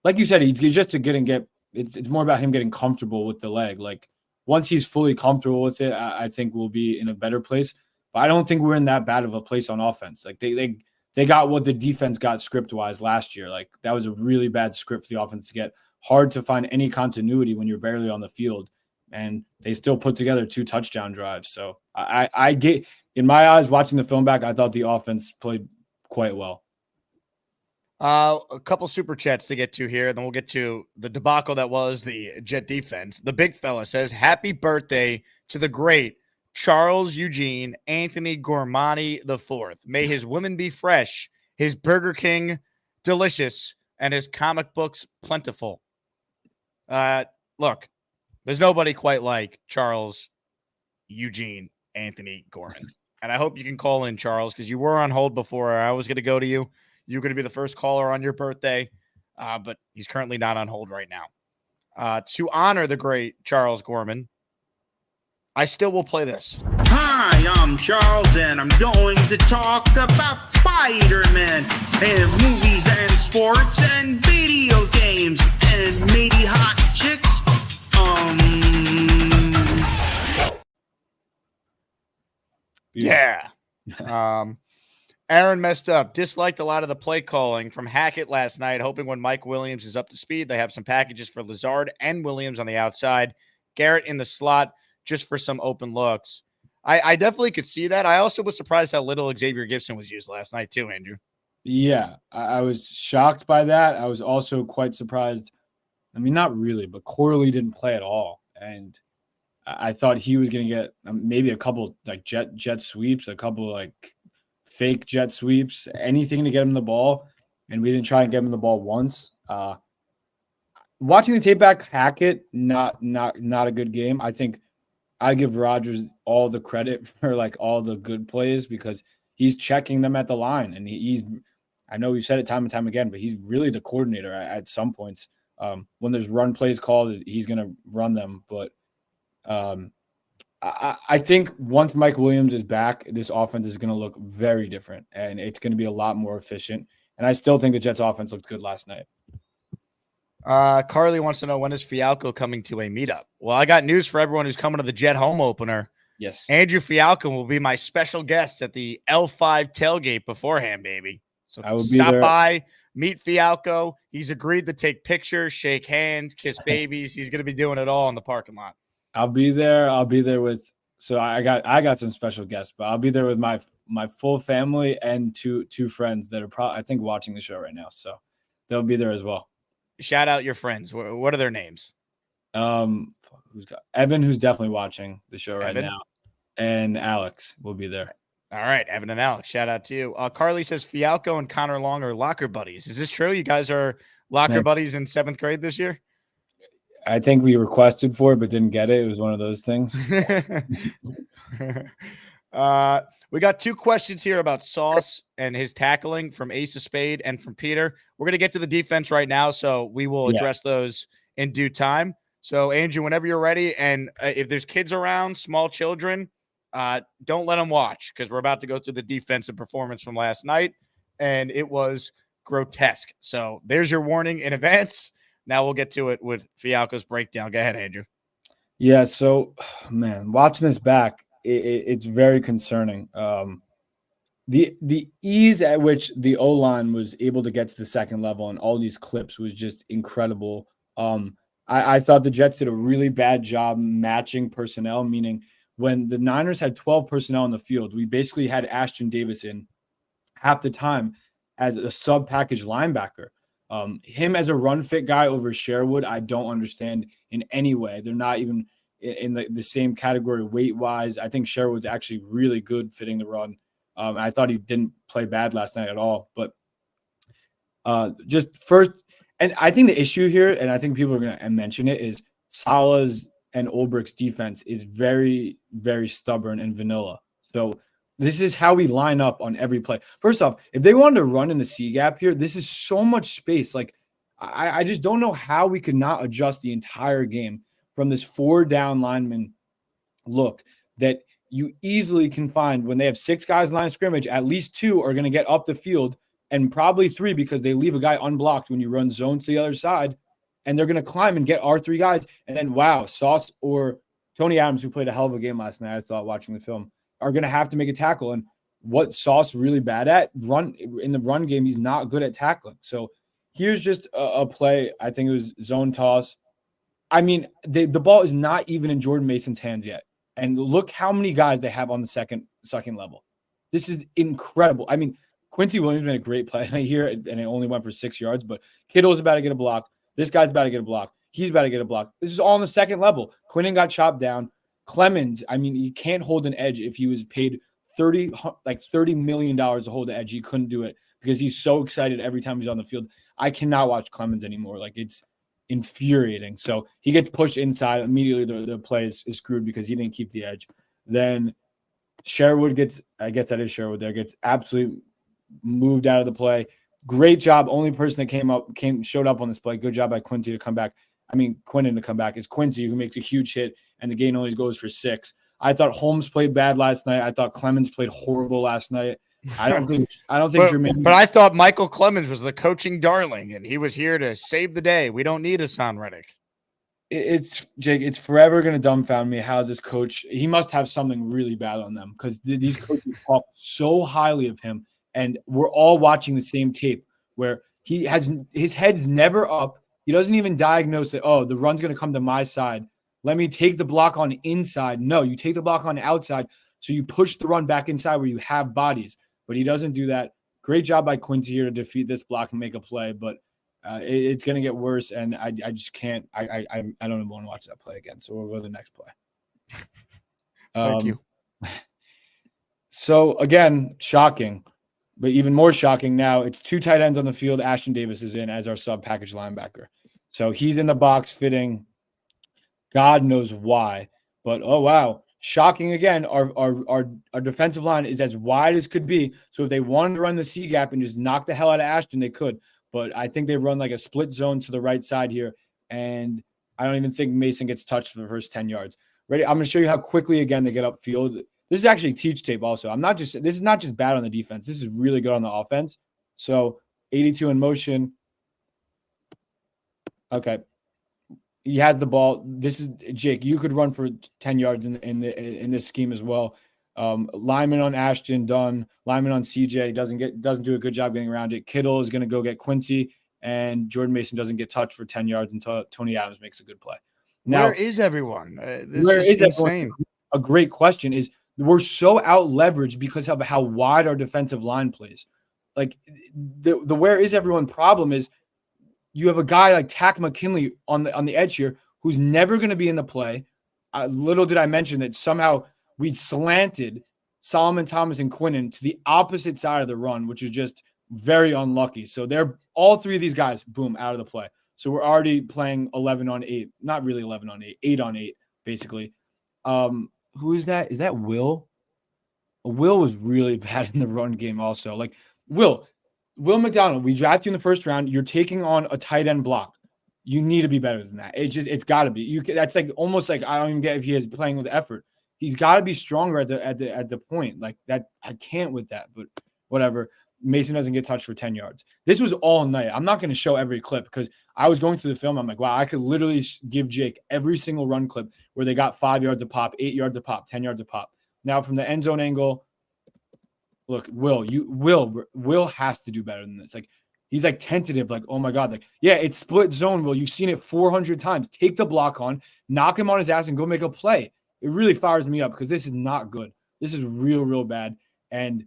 like you said, he's just to it's more about him getting comfortable with the leg. Like once he's fully comfortable with it, I think we'll be in a better place. But I don't think we're in that bad of a place on offense. Like they got what the defense got script wise last year. Like that was a really bad script for the offense to get. Hard to find any continuity when you're barely on the field, and they still put together 2 touchdown drives. So I get, in my eyes, watching the film back, I thought the offense played quite well.
A couple super chats to get to here, then we'll get to the debacle that was the Jet defense. The big fella says, happy birthday to the great Charles Eugene Anthony Gormani IV. May his women be fresh, his Burger King delicious, and his comic books plentiful. Look, there's nobody quite like Charles Eugene Anthony Gorman. And I hope you can call in, Charles, because you were on hold before. I was going to go to you. You're going to be the first caller on your birthday, but he's currently not on hold right now. To honor the great Charles Gorman, I still will play this.
Hi, I'm Charles, and I'm going to talk about Spider-Man and movies and sports and video games and maybe hot chicks.
Yeah. Aaron messed up. Disliked a lot of the play calling from Hackett last night, hoping when Mike Williams is up to speed, they have some packages for Lazard and Williams on the outside. Garrett in the slot just for some open looks. I definitely could see that. I also was surprised how little Xavier Gibson was used last night too, Andrew.
Yeah, I was shocked by that. I was also quite surprised. I mean, not really, but Corley didn't play at all. And I thought he was going to get maybe a couple like jet sweeps, a couple like fake jet sweeps, anything to get him the ball. And we didn't try and get him the ball once. Watching the tape back, Hackett, not a good game. I think I give Rodgers all the credit for like all the good plays because he's checking them at the line. And he's, I know we've said it time and time again, but he's really the coordinator at some points. When there's run plays called, he's going to run them. But I think once Mike Williams is back, this offense is going to look very different, and it's going to be a lot more efficient. And I still think the Jets offense looked good last night.
Carly wants to know, when is Fialkow coming to a meetup? Well, I got news for everyone who's coming to the Jet home opener.
Yes.
Andrew Fialkow will be my special guest at the L5 tailgate beforehand, baby. So
I will
stop
be
by, meet Fialkow. He's agreed to take pictures, shake hands, kiss babies. He's going to be doing it all in the parking lot.
I'll be there. I'll be there with, so I got some special guests, but I'll be there with my full family and two friends that are probably, I think, watching the show right now. So they'll be there as well.
Shout out your friends. What are their names?
Evan, who's definitely watching the show right
Evan?
now, and Alex will be there.
All right, Evan and Alex, shout out to you. Carly says Fialkow and Connor Long are locker buddies. Is this true? You guys are locker buddies in 7th grade this year?
I think we requested for it, but didn't get it. It was one of those things.
We got 2 questions here about Sauce and his tackling from Ace of Spade and from Peter. We're going to get to the defense right now, so we will address those in due time. So, Andrew, whenever you're ready, and if there's kids around, small children, don't let them watch because we're about to go through the defensive performance from last night, and it was grotesque. So there's your warning in advance. Now we'll get to it with Fialkow's breakdown. Go ahead, Andrew.
Yeah, so, man, watching this back, it's very concerning. The ease at which the O-line was able to get to the second level and all these clips was just incredible. I thought the Jets did a really bad job matching personnel, meaning when the Niners had 12 personnel in the field, we basically had Ashton Davis in half the time as a sub-package linebacker. Him as a run-fit guy over Sherwood, I don't understand in any way. They're not even in the same category weight-wise. I think Sherwood's actually really good fitting the run. I thought he didn't play bad last night at all. But just first – and I think the issue here, and I think people are going to mention it, is Salah's and Ulbricht's defense is very, very stubborn and vanilla. So this is how we line up on every play. First off, if they wanted to run in the C gap here, this is so much space. Like, I just don't know how we could not adjust the entire game from this 4-down lineman look that you easily can find when they have 6 guys in line of scrimmage. At least 2 are going to get up the field, and probably 3 because they leave a guy unblocked when you run zone to the other side, and they're going to climb and get our 3 guys. And then, wow, Sauce or Tony Adams, who played a hell of a game last night, I thought, watching the film, are going to have to make a tackle. And what Sauce really bad at, in the run game, he's not good at tackling. So here's just a play. I think it was zone toss. I mean, the ball is not even in Jordan Mason's hands yet. And look how many guys they have on the second level. This is incredible. I mean, Quincy Williams made a great play here, and it only went for 6 yards. But Kittle's about to get a block. This guy's about to get a block. He's about to get a block. This is all on the second level. Quinnen got chopped down. Clemens, I mean, he can't hold an edge if he was paid $30 million to hold the edge. He couldn't do it because he's so excited every time he's on the field. I cannot watch Clemens anymore. Like, it's infuriating. So he gets pushed inside. Immediately the play is screwed because he didn't keep the edge. Then Sherwood gets, I guess that is Sherwood there, gets absolutely moved out of the play. Great job. Only person that showed up on this play. Good job by Quinnen to come back. Is Quincy, who makes a huge hit, and the gain only goes for 6. I thought Holmes played bad last night. I thought Clemens played horrible last night. I don't think Jermaine.
But I thought Michael Clemens was the coaching darling, and he was here to save the day. We don't need Hassan Reddick.
It's Jake. It's forever going to dumbfound me how this coach. He must have something really bad on them because these coaches talk so highly of him, and we're all watching the same tape where his head's never up. He doesn't even diagnose it. Oh, the run's going to come to my side. Let me take the block on inside. No, you take the block on the outside. So you push the run back inside where you have bodies. But he doesn't do that. Great job by Quincy here to defeat this block and make a play. But it's going to get worse. And I just can't. I don't even want to watch that play again. So we'll go to the next play.
Thank you.
So, again, shocking. But even more shocking now, it's 2 tight ends on the field. Ashton Davis is in as our sub-package linebacker. So he's in the box fitting. God knows why. But, oh, wow. Shocking again. Our defensive line is as wide as could be. So if they wanted to run the C gap and just knock the hell out of Ashton, they could. But I think they run like a split zone to the right side here. And I don't even think Mason gets touched for the first 10 yards. Ready? I'm going to show you how quickly, again, they get upfield. This is actually this is not just bad on the defense. This is really good on the offense. So 82 in motion. Okay. He has the ball. This is Jake. You could run for 10 yards in this scheme as well. Lyman on Ashton, done. Lyman on CJ doesn't do a good job getting around it. Kittle is going to go get Quincy, and Jordan Mason doesn't get touched for 10 yards until Tony Adams makes a good play. Now,
where is everyone? This is insane.
A great question is we're so out leveraged because of how wide our defensive line plays. Like the where is everyone problem is you have a guy like Tack McKinley on the edge here who's never going to be in the play. Little did I mention that somehow we'd slanted Solomon Thomas and Quinnen to the opposite side of the run, which is just very unlucky. So they're all 3 of these guys, boom, out of the play. So we're already playing 11 on 8, not really 11 on 8, 8 on 8, basically. Who is that? Is that Will? Will was really bad in the run game also. Like Will McDonald, we drafted you in the first round. You're taking on a tight end block. You need to be better than that. It's got to be. That's like almost like I don't even get if he is playing with effort. He's got to be stronger at the point like that. I can't with that, but whatever. Mason doesn't get touched for 10 yards. This was all night. I'm not going to show every clip because I was going through the film. I'm like, wow, I could literally give Jake every single run clip where they got 5 yards a pop, 8 yards a pop, 10 yards a pop. Now from the end zone angle, look, Will has to do better than this. Like he's like tentative, like, oh my God, like, yeah, it's split zone. Will, you've seen it 400 times. Take the block on, knock him on his ass and go make a play. It really fires me up because this is not good. This is real bad. And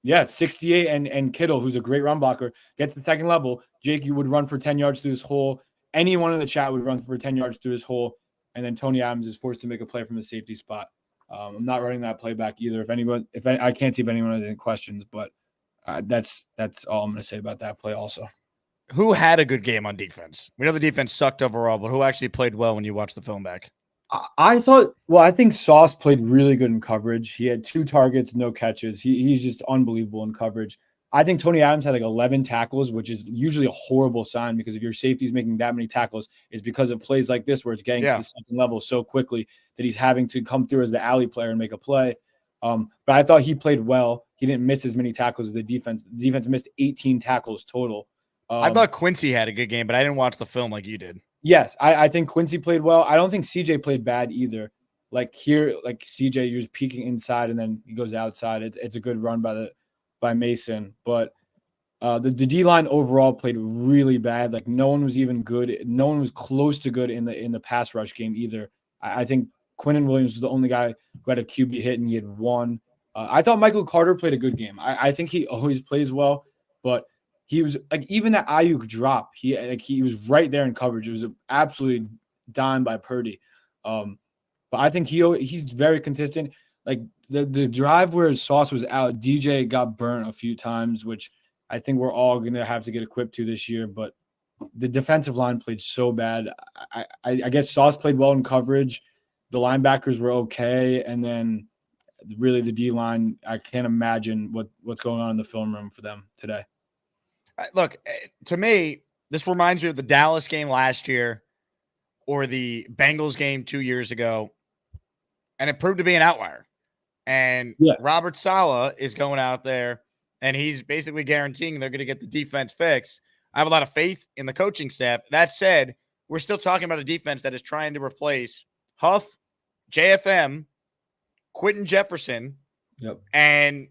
yeah, 68 and Kittle, who's a great run blocker, gets the second level. Jake, you would run for 10 yards through this hole. Anyone in the chat would run for 10 yards through this hole. And then Tony Adams is forced to make a play from the safety spot. I'm not running that play back either. I can't see if anyone has any questions, but that's all I'm going to say about that play also.
Who had a good game on defense? We know the defense sucked overall, but who actually played well when you watched the film back?
I think Sauce played really good in coverage. He had 2 targets, no catches. He's just unbelievable in coverage. I think Tony Adams had like 11 tackles, which is usually a horrible sign because if your safety's making that many tackles, it's because of plays like this where it's getting to the second level so quickly that he's having to come through as the alley player and make a play. But I thought he played well. He didn't miss as many tackles as the defense. The defense missed 18 tackles total.
I thought Quincy had a good game, but I didn't watch the film like you did.
Yes, I think Quincy played well. I don't think CJ played bad either. Like here, like CJ, you're just peeking inside and then he goes outside. It's a good run by Mason, but the D-line overall played really bad. Like no one was even good. No one was close to good in the pass rush game either. I think Quinnen Williams was the only guy who had a QB hit and he had one. I thought Michael Carter played a good game. I think he always plays well, but he was like even that Ayuk drop. He was right there in coverage. It was absolutely dime by Purdy. But I think he's very consistent. Like the drive where Sauce was out, DJ got burnt a few times, which I think we're all going to have to get equipped to this year. But the defensive line played so bad. I guess Sauce played well in coverage. The linebackers were okay. And then really the D-line, I can't imagine what's going on in the film room for them today.
Look, to me, this reminds me of the Dallas game last year or the Bengals game 2 years ago. And it proved to be an outlier. And Robert Saleh is going out there and he's basically guaranteeing they're going to get the defense fixed. I have a lot of faith in the coaching staff. That said, we're still talking about a defense that is trying to replace Huff, JFM, Quentin Jefferson, and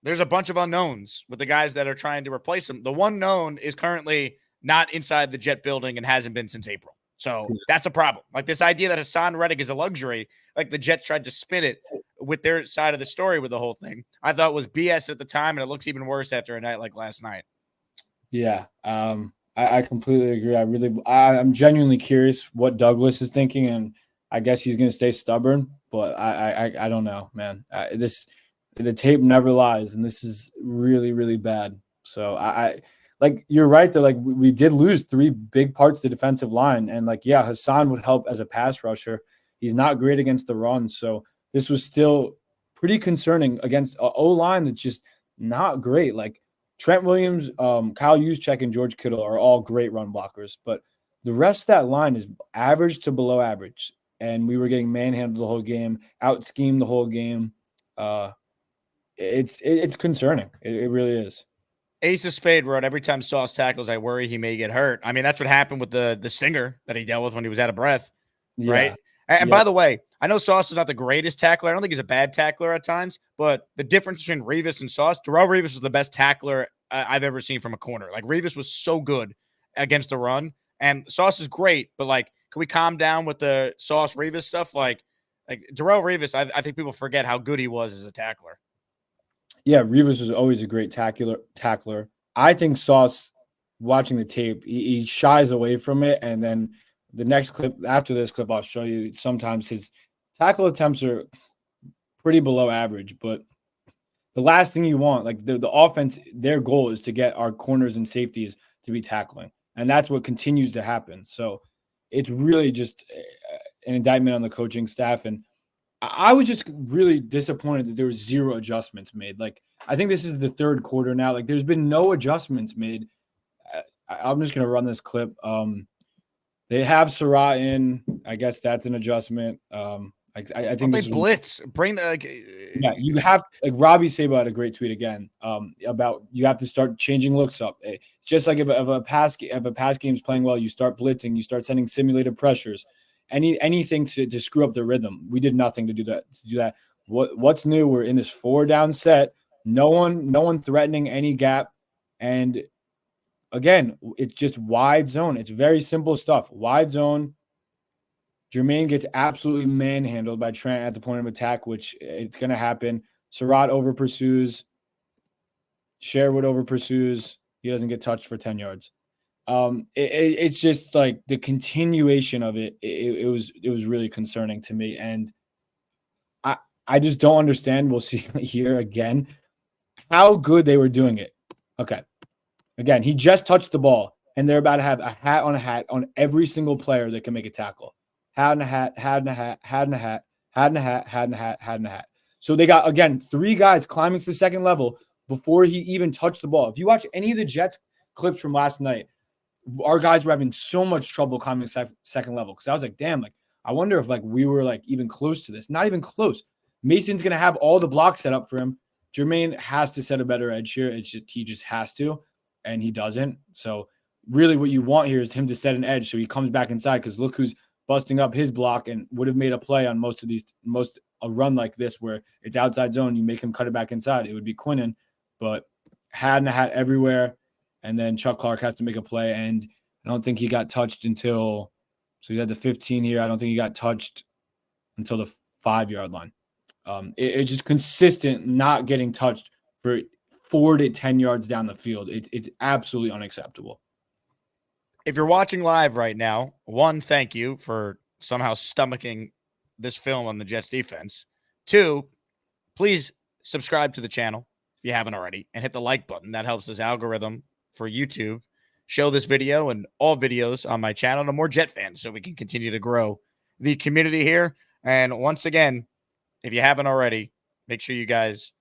there's a bunch of unknowns with the guys that are trying to replace them. The one known is currently not inside the Jet building and hasn't been since April. So that's a problem. Like this idea that Hassan Reddick is a luxury, like the Jets tried to spin it with their side of the story with the whole thing, I thought was BS at the time, and it looks even worse after a night like last night.
Yeah, I completely agree. I'm genuinely curious what Douglas is thinking, and I guess he's going to stay stubborn, but I don't know, man. The tape never lies, and this is really, really bad. So I like you're right though. Like we did lose three big parts of the defensive line, and like Hassan would help as a pass rusher. He's not great against the run, so this was still pretty concerning against an O-line that's just not great. Like Trent Williams, Kyle Juszczyk, and George Kittle are all great run blockers, but the rest of that line is average to below average. And we were getting manhandled the whole game, out-schemed the whole game. It's concerning. It really is.
Ace of Spade wrote, every time Sauce tackles, I worry he may get hurt. I mean, that's what happened with the stinger that he dealt with when he was out of breath, right? And by the way, I know Sauce is not the greatest tackler. I don't think he's a bad tackler at times, but the difference between Revis and Sauce, Darrelle Revis was the best tackler I've ever seen from a corner. Like Revis was so good against the run, and Sauce is great, but like, can we calm down with the Sauce Revis stuff? Like Darrelle Revis, I think people forget how good he was as a tackler.
Yeah, Revis was always a great tackler. I think Sauce, watching the tape, he shies away from it, and then the next clip, after this clip, I'll show you, sometimes his tackle attempts are pretty below average, but the last thing you want, like the offense, their goal is to get our corners and safeties to be tackling, and that's what continues to happen. So it's really just an indictment on the coaching staff, and I was just really disappointed that there was zero adjustments made. Like, I think this is the third quarter now. Like, there's been no adjustments made. I'm just going to run this clip. They have Surratt in. I guess that's an adjustment. I think
they blitz. Bring
the you have, like Robbie Sabo had a great tweet again about you have to start changing looks up. It's just like if a pass game is playing well, you start blitzing, you start sending simulated pressures, anything to screw up the rhythm. We did nothing to do that. What's new? We're in this 4-down set. No one threatening any gap, and again, it's just wide zone. It's very simple stuff. Wide zone. Jermaine gets absolutely manhandled by Trent at the point of attack, which it's going to happen. Surratt over pursues. Sherwood over pursues. He doesn't get touched for 10 yards. It's just like the continuation of it. It was really concerning to me, and I just don't understand. We'll see here again how good they were doing it. Okay, again, he just touched the ball, and they're about to have a hat on every single player that can make a tackle. Hat in a hat, hat in a hat, hat in a hat, hat in a hat, hat in a hat, hat in a hat. So they got, again, 3 guys climbing to the second level, before he even touched the ball. If you watch any of the Jets clips from last night, our guys were having so much trouble climbing second level. Because I was like, damn, like I wonder if like we were like even close to this. Not even close. Mason's gonna have all the blocks set up for him. Jermaine has to set a better edge here. He just has to, and he doesn't. So really, what you want here is him to set an edge so he comes back inside. Because look who's busting up his block and would have made a play on a run like this where it's outside zone. You make him cut it back inside. It would be Quinnen, but had everywhere. And then Chuck Clark has to make a play. And I don't think he got touched until, so he had the 15 here. I don't think he got touched until the 5-yard line. It's just consistent not getting touched for 4 to 10 yards down the field. It's absolutely unacceptable.
If you're watching live right now, one, thank you for somehow stomaching this film on the Jets defense. 2, please subscribe to the channel if you haven't already and hit the like button. That helps this algorithm for YouTube show this video and all videos on my channel to more Jet fans so we can continue to grow the community here. And once again, if you haven't already, make sure you guys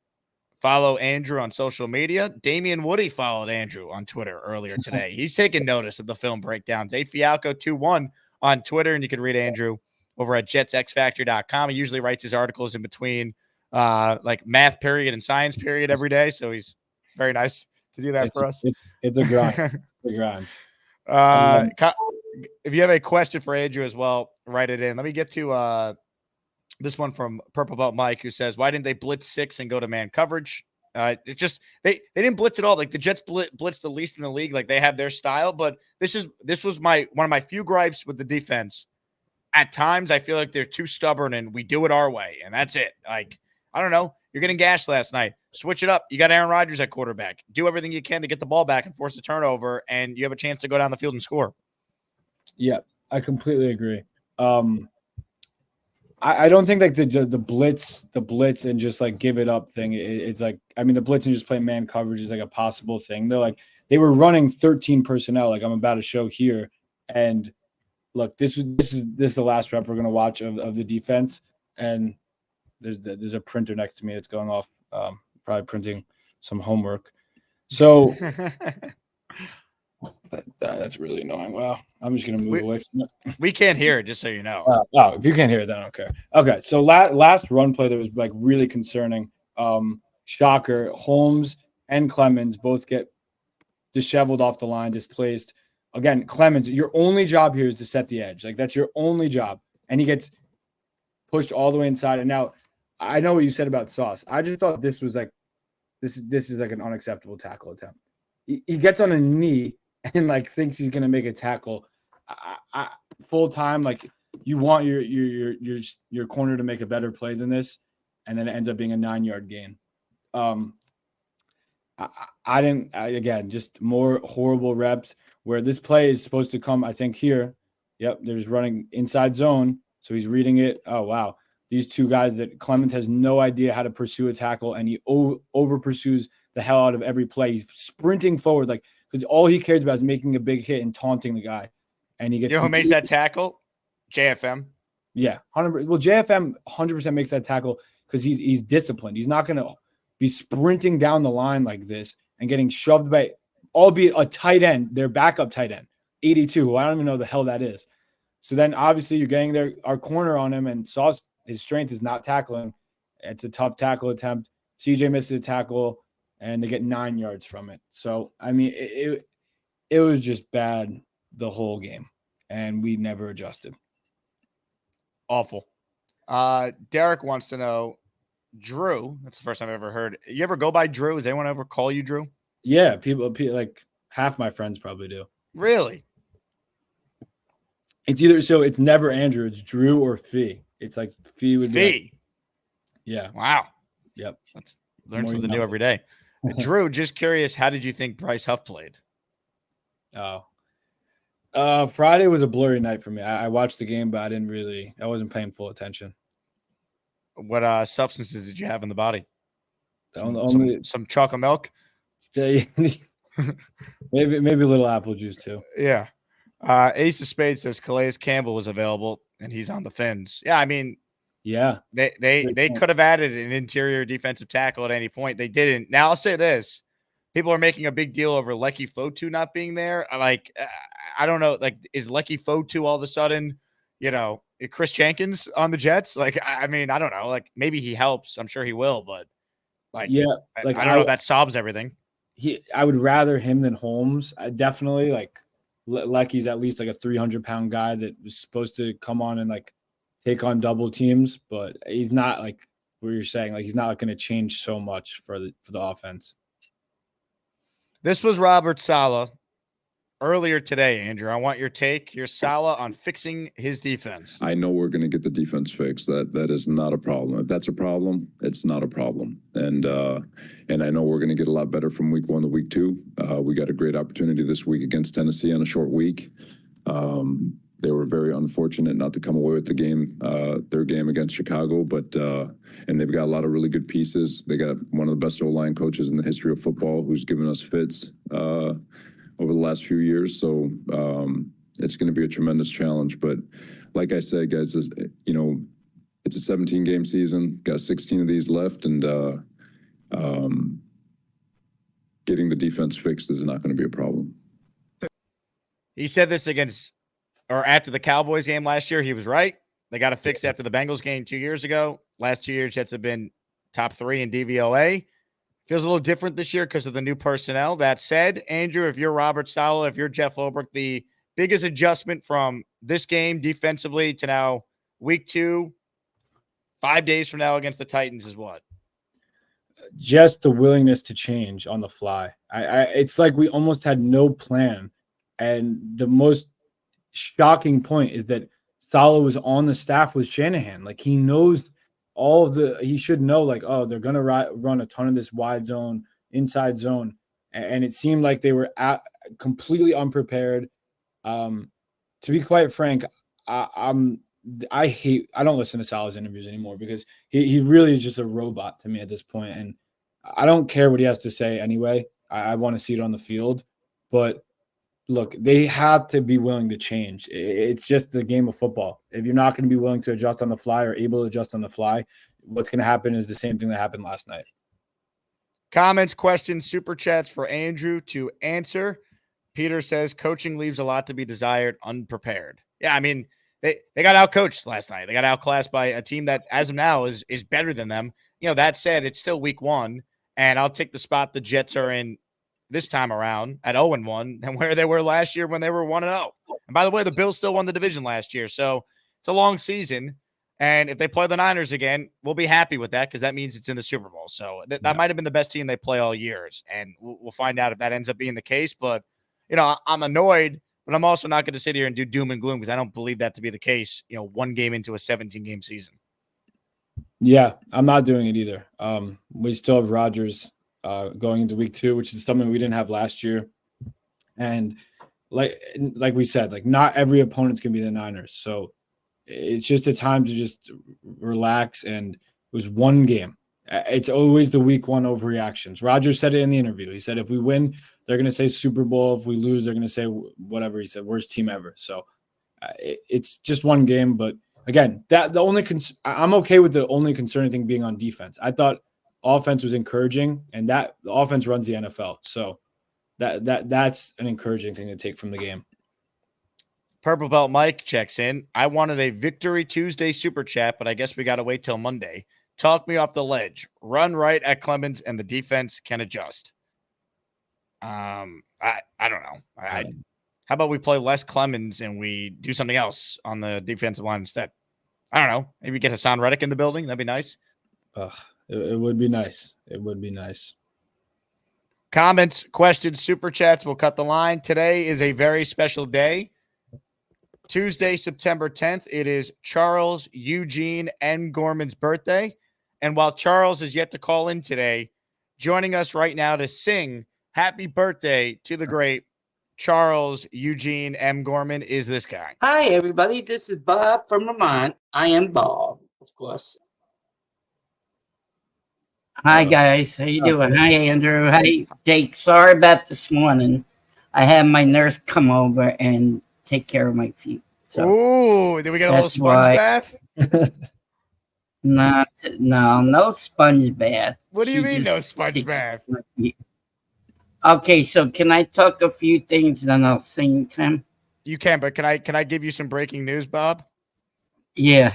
follow Andrew on social media. Damian Woody followed Andrew on Twitter earlier today. He's taking notice of the film breakdowns. Fialkow21 on Twitter, and you can read Andrew over at jetsxfactor.com. He usually writes his articles in between like math period and science period every day, so he's very nice to do that for us.
It's a grind. It's a grind.
If you have a question for Andrew as well, write it in. Let me get to this one from Purple Belt Mike, who says, why didn't they blitz 6 and go to man coverage? It just they didn't blitz at all. Like the Jets blitz the least in the league. Like they have their style, but this was one of my few gripes with the defense. At times, I feel like they're too stubborn and we do it our way, and that's it. Like I don't know. You're getting gashed last night. Switch it up. You got Aaron Rodgers at quarterback. Do everything you can to get the ball back and force a turnover, and you have a chance to go down the field and score.
Yeah, I completely agree. I don't think like the blitz and just like give it up thing. It's like, I mean, the blitz and just play man coverage is like a possible thing. They were running 13 personnel. Like I'm about to show here. And look, this is the last rep we're going to watch of the defense. And there's a printer next to me that's going off, probably printing some homework. So that's really annoying. Wow. I'm just going to move away from it.
We can't hear it, just so you know.
If you can't hear it, then I don't care. Okay, so last run play that was like really concerning. Shocker, Holmes and Clemens both get disheveled off the line, displaced. Again, Clemens, your only job here is to set the edge. Like that's your only job. And he gets pushed all the way inside. And now I know what you said about Sauce. I just thought this was like this is like an unacceptable tackle attempt. He gets on a knee and like thinks he's gonna make a tackle. Full time, like you want your corner to make a better play than this, and then it ends up being a 9-yard gain. Again, just more horrible reps where this play is supposed to come. I think here, yep, there's running inside zone, so he's reading it. Oh wow, these two guys that Clemens has no idea how to pursue a tackle, and he over pursues the hell out of every play. He's sprinting forward like. Because all he cares about is making a big hit and taunting the guy. And he gets.
You know who makes that tackle? JFM.
Yeah. 100%. Well, JFM 100% makes that tackle because he's disciplined. He's not going to be sprinting down the line like this and getting shoved by, albeit a tight end, their backup tight end, 82, who I don't even know the hell that is. So then obviously you're getting our corner on him, and Sauce, his strength is not tackling. It's a tough tackle attempt. CJ misses a tackle. And they get 9 yards from it. So, I mean, it was just bad the whole game. And we never adjusted.
Awful. Derek wants to know, Drew, that's the first time I've ever heard. You ever go by Drew? Does anyone ever call you Drew?
Yeah, people like half my friends probably do.
Really?
It's never Andrew. It's Drew or Fee. It's like Fee would be.
Fee?
Yeah.
Wow.
Yep.
Let's learn something new every day. Drew, just curious, how did you think Bryce Huff played?
Friday was a blurry night for me. I watched the game, but I wasn't paying full attention.
What substances did you have in the body? Some chocolate milk?
maybe a little apple juice too.
Yeah. Ace of Spades says Calais Campbell was available and he's on the Fins. Yeah, I mean,
Yeah.
They could have added an interior defensive tackle at any point. They didn't. Now I'll say this. People are making a big deal over Lecky Fotu not being there. I don't know. Like, is Lecky Fotu all of a sudden, Chris Jenkins on the Jets? Like, I mean, I don't know. Like, maybe he helps. I'm sure he will, but
yeah,
I don't know if that solves everything.
I would rather him than Holmes. I definitely like Lecky's at least like a 300-pound guy that was supposed to come on and like take on double teams, but he's not like what you're saying. Like, he's not going to change so much for the offense.
This was Robert Saleh earlier today, Andrew. I want your take. Here's Saleh on fixing his defense.
I know we're going to get the defense fixed. That is not a problem. If that's a problem, it's not a problem. And I know we're going to get a lot better from week 1 to week 2. We got a great opportunity this week against Tennessee on a short week. They were very unfortunate not to come away with the game, their game against Chicago, but and they've got a lot of really good pieces. They got one of the best O-line coaches in the history of football who's given us fits over the last few years. So it's going to be a tremendous challenge. But like I said, guys, it's a 17-game season, got 16 of these left, and getting the defense fixed is not going to be a problem.
He said this after the Cowboys game last year. He was right. They got to fix after the Bengals game 2 years ago. Last 2 years, Jets have been top 3 in DVOA. Feels a little different this year because of the new personnel. That said, Andrew, if you're Robert Saleh, if you're Jeff Ulbrich, the biggest adjustment from this game defensively to now week 2, 5 days from now against the Titans is what?
Just the willingness to change on the fly. It's like we almost had no plan. And the most shocking point is that Saleh was on the staff with Shanahan. Like, he knows he should know, like, oh, they're going to run a ton of this wide zone, inside zone. And it seemed like they were completely unprepared. To be quite frank, I don't listen to Saleh's interviews anymore because he really is just a robot to me at this point. And I don't care what he has to say anyway. I want to see it on the field. But look, they have to be willing to change. It's just the game of football. If you're not going to be willing to adjust on the fly or able to adjust on the fly, what's going to happen is the same thing that happened last night.
Comments, questions, super chats for Andrew to answer. Peter says coaching leaves a lot to be desired, unprepared. Yeah, I mean, they got outcoached last night. They got outclassed by a team that, as of now, is better than them. That said, it's still week 1, and I'll take the spot the Jets are in this time around at 0-1 than where they were last year when they were 1-0. And by the way, the Bills still won the division last year. So it's a long season. And if they play the Niners again, we'll be happy with that because that means it's in the Super Bowl. So that might have been the best team they play all years. And we'll find out if that ends up being the case. But, I'm annoyed, but I'm also not going to sit here and do doom and gloom because I don't believe that to be the case, 1 game into a 17-game season.
Yeah, I'm not doing it either. We still have Rodgers going into week 2, which is something we didn't have last year. And like we said, like, not every opponent's going to be the Niners. So it's just a time to just relax. And it was 1 game. It's always the week 1 overreactions. Rodgers said it in the interview. He said, if we win, they're going to say Super Bowl. If we lose, they're going to say whatever. He said, worst team ever. So it's just 1 game. But again, I'm okay with the only concerning thing being on defense. I thought offense was encouraging, and that the offense runs the NFL. So that's an encouraging thing to take from the game.
Purple Belt Mike checks in. I wanted a Victory Tuesday super chat, but I guess we got to wait till Monday. Talk me off the ledge. Run right at Clemens, and the defense can adjust. I don't know. How about we play less Clemens and we do something else on the defensive line instead? I don't know. Maybe get Hassan Reddick in the building. That'd be nice.
It would be nice. It would be nice.
Comments, questions, super chats. We'll cut the line. Today is a very special day. Tuesday, September 10th. It is Charles Eugene N. Gorman's birthday. And while Charles is yet to call in today, joining us right now to sing happy birthday to the great Charles Eugene M. Gorman is this guy.
Hi, everybody. This is Bob from Vermont. I am Bob, of course. Hi, guys. How you doing? Hi, Andrew. Hi, Jake. Sorry about this morning. I had my nurse come over and take care of my feet. So
did we get a little sponge bath?
No sponge bath.
What do you
She
mean, no
just
sponge
kicks
bath?
my feet. Okay, so can I talk a few things, then I'll sing to him?
You can, but can I give you some breaking news, Bob?
Yeah.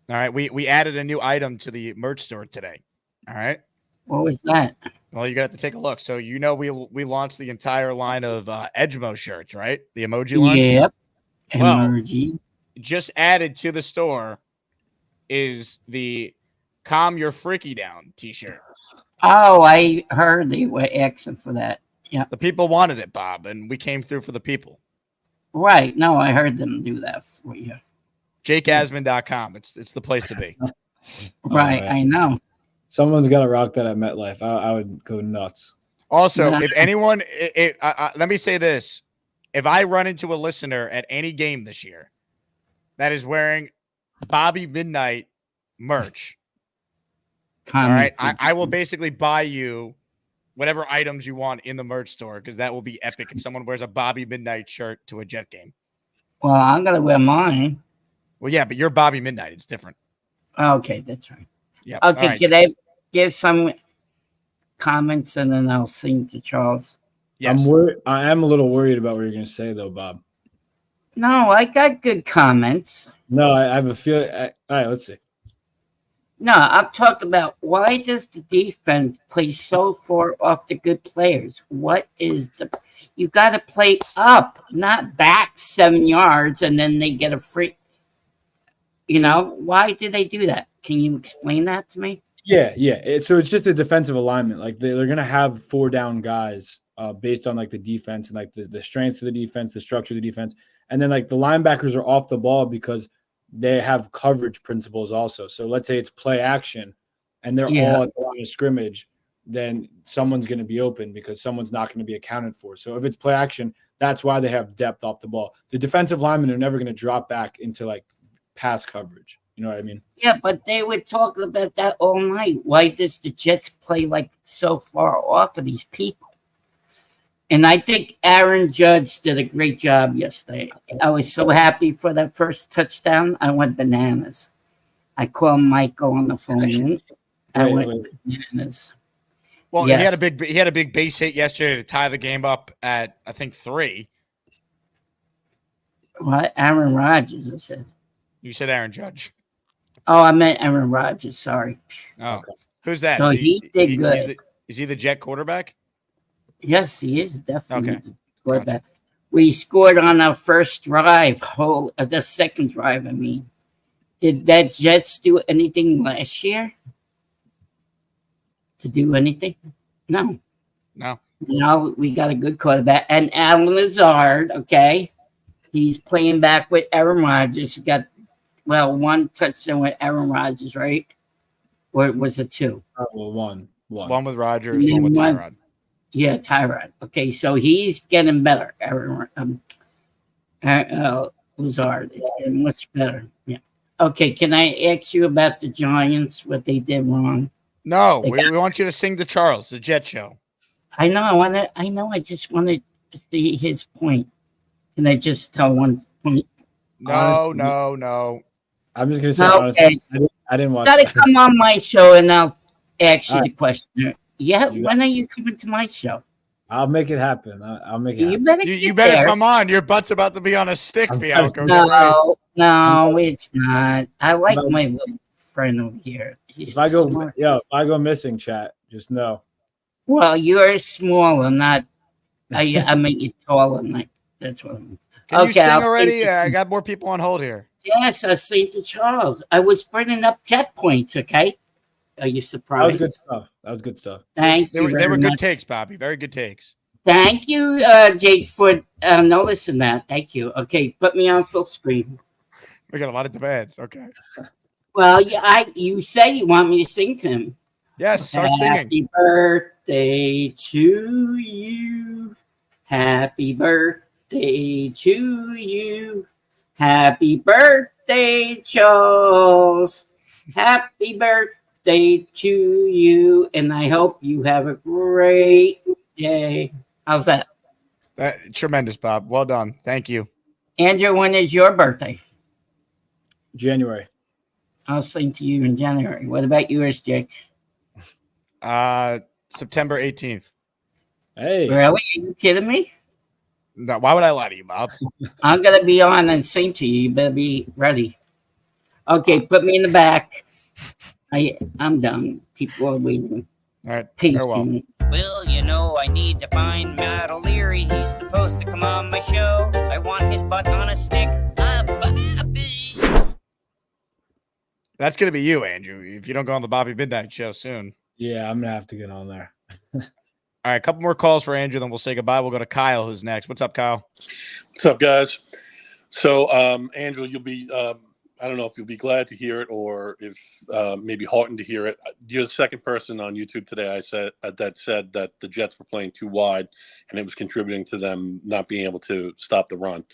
All right, we added a new item to the merch store today. All right.
What was that?
Well, you're gonna have to take a look. So we launched the entire line of Edgemo shirts, right? The emoji line.
Yep.
Well,
Emoji.
just added to the store is the "Calm Your Freaky Down" T-shirt.
Oh, I heard they were asking for that. Yeah.
The people wanted it, Bob, and we came through for the people.
Right. No, I heard them do that for you.
JakeAsman.com. It's the place to be.
Right. I know.
Someone's got to rock that at MetLife. I would go nuts.
Also, if anyone, let me say this. If I run into a listener at any game this year that is wearing Bobby Midnight merch, all right, I will basically buy you whatever items you want in the merch store, because that will be epic if someone wears a Bobby Midnight shirt to a Jet game.
Well, I'm going to wear mine.
Well, yeah, but you're Bobby Midnight. It's different.
Okay, that's right.
Yeah.
Okay,
right.
can I give some comments and then I'll sing to Charles?
Yes.
I am a little worried about what you're going to say, though, Bob.
No, I got good comments.
No, I have a feeling. All right, let's see.
No, I'm talking about why does the defense play so far off the good players? What is you got to play up, not back 7 yards, and then they get a free. Why do they do that? Can you explain that to me?
Yeah. So it's just a defensive alignment. Like they're going to have 4 down guys based on like the defense and like the strengths of the defense, the structure of the defense. And then like the linebackers are off the ball because they have coverage principles also. So let's say it's play action and they're all at the line of scrimmage, then someone's going to be open because someone's not going to be accounted for. So if it's play action, that's why they have depth off the ball. The defensive linemen are never going to drop back into like pass coverage. You know what I mean?
Yeah, but they were talking about that all night. Why does the Jets play like so far off of these people? And I think Aaron Judge did a great job yesterday. I was so happy for that first touchdown. I went bananas. I called Michael on the phone. I went bananas.
Well, he had a big base hit yesterday to tie the game up at I think 3.
What? Aaron Rodgers, I said.
You said Aaron Judge.
Oh, I meant Aaron Rodgers. Sorry.
Oh, okay. Who's that?
So he did good.
Is he the Jet quarterback?
Yes, he is definitely the quarterback.
Gotcha.
We scored on our first drive, the second drive, I mean. Did that Jets do anything last year? To do anything? No. We got a good quarterback. And Alan Lazard, okay? He's playing back with Aaron Rodgers. He got, 1 touchdown with Aaron Rodgers, right? Or was it 2?
Oh, well, one.
One with Rodgers, one with Tyrod.
Yeah, Tyrod. Okay, so he's getting better. Lazard is getting much better. Yeah. Okay, can I ask you about the Giants, what they did wrong?
No, we want you to sing to Charles, the Jet Show.
I just want to see his point. Can I just tell one point?
No.
I'm just gonna say honestly, I didn't watch.
Gotta come on my show and I'll ask you the question. Yeah, when are you coming to my show?
I'll make it happen. I'll make it happen.
You better come on. Your butt's about to be on a stick, Fialkow.
No, it's not. I like my little friend over here.
If I go missing, chat, just know.
Well, you're smaller, not. I make you taller. That's what.
Can you sing already? I got more people on hold here.
Yes, I sing to Charles. I was bringing up Jet points. Okay. Are you surprised?
That was good stuff.
Thank you.
They were good takes, Bobby. Very good takes.
Thank you, Jake, for noticing that. Thank you. Okay, put me on full screen.
We got a lot of demands. Okay.
Well, you say you want me to sing to him.
Yes, start singing.
Happy birthday to you. Happy birthday to you. Happy birthday, Charles. Happy birthday to you. And I hope you have a great day. How's that?
Tremendous, Bob. Well done. Thank you.
Andrew, when is your birthday?
January.
I'll sing to you in January. What about yours, Jake?
September 18th.
Hey,
Really? Are you kidding me?
No, why would I lie to you, Bob?
I'm gonna be on and sing to you. You better be ready. Okay, put me in the back. I'm done. People are waiting.
All right.
Patiently.
Well, you know, I need to find Matt O'Leary. He's supposed to come on my show. I want his butt on a stick.
That's going to be you, Andrew, if you don't go on the Bobby Midnight show soon.
yeah, I'm gonna have to get on there.
All right, a couple more calls for Andrew, then we'll say goodbye. We'll go to Kyle, who's next. What's up, Kyle?
What's up, guys? So, Andrew, you'll be, I don't know if you'll be glad to hear it or if maybe heartened to hear it. You're the second person on YouTube today that said that the Jets were playing too wide and it was contributing to them not being able to stop the run.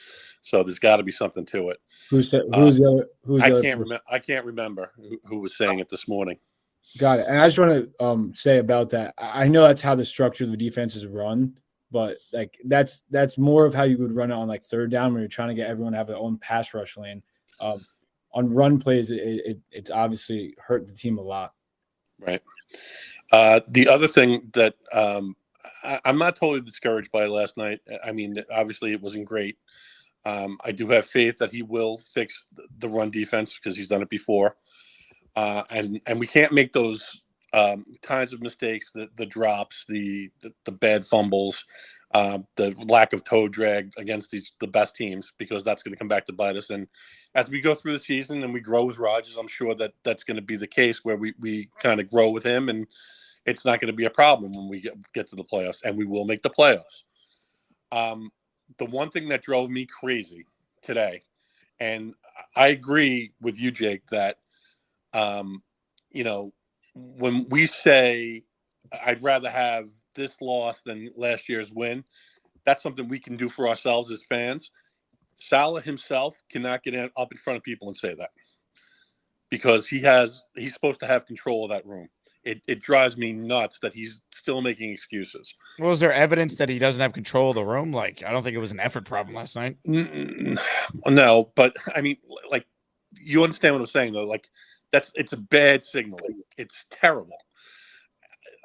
So there's got to be something to it.
Who's the
I can't remember who was saying it this morning.
Got it. And I just want to say about that. I know that's how the structure of the defense is run, but like that's more of how you would run it on like third down when you're trying to get everyone to have their own pass rush lane. On run plays, it's obviously hurt the team a lot.
Right. The other thing that I'm not totally discouraged by last night. I mean, obviously it wasn't great. I do have faith that he will fix the run defense because he's done it before. And we can't make those kinds of mistakes, the drops, the bad fumbles, the lack of toe drag against the best teams, because that's going to come back to bite us. And as we go through the season and we grow with Rodgers, I'm sure that's going to be the case where we kind of grow with him, and it's not going to be a problem when we get to the playoffs, and we will make the playoffs. The one thing that drove me crazy today, and I agree with you, Jake, that when we say I'd rather have this loss than last year's win, that's something we can do for ourselves as fans. Salah himself cannot get up in front of people and say that, because he's supposed to have control of that room. It drives me nuts that he's still making excuses.
Well, is there evidence that he doesn't have control of the room? Like, I don't think it was an effort problem last night.
No, but I mean, like, you understand what I'm saying, though. Like, it's a bad signal. It's terrible.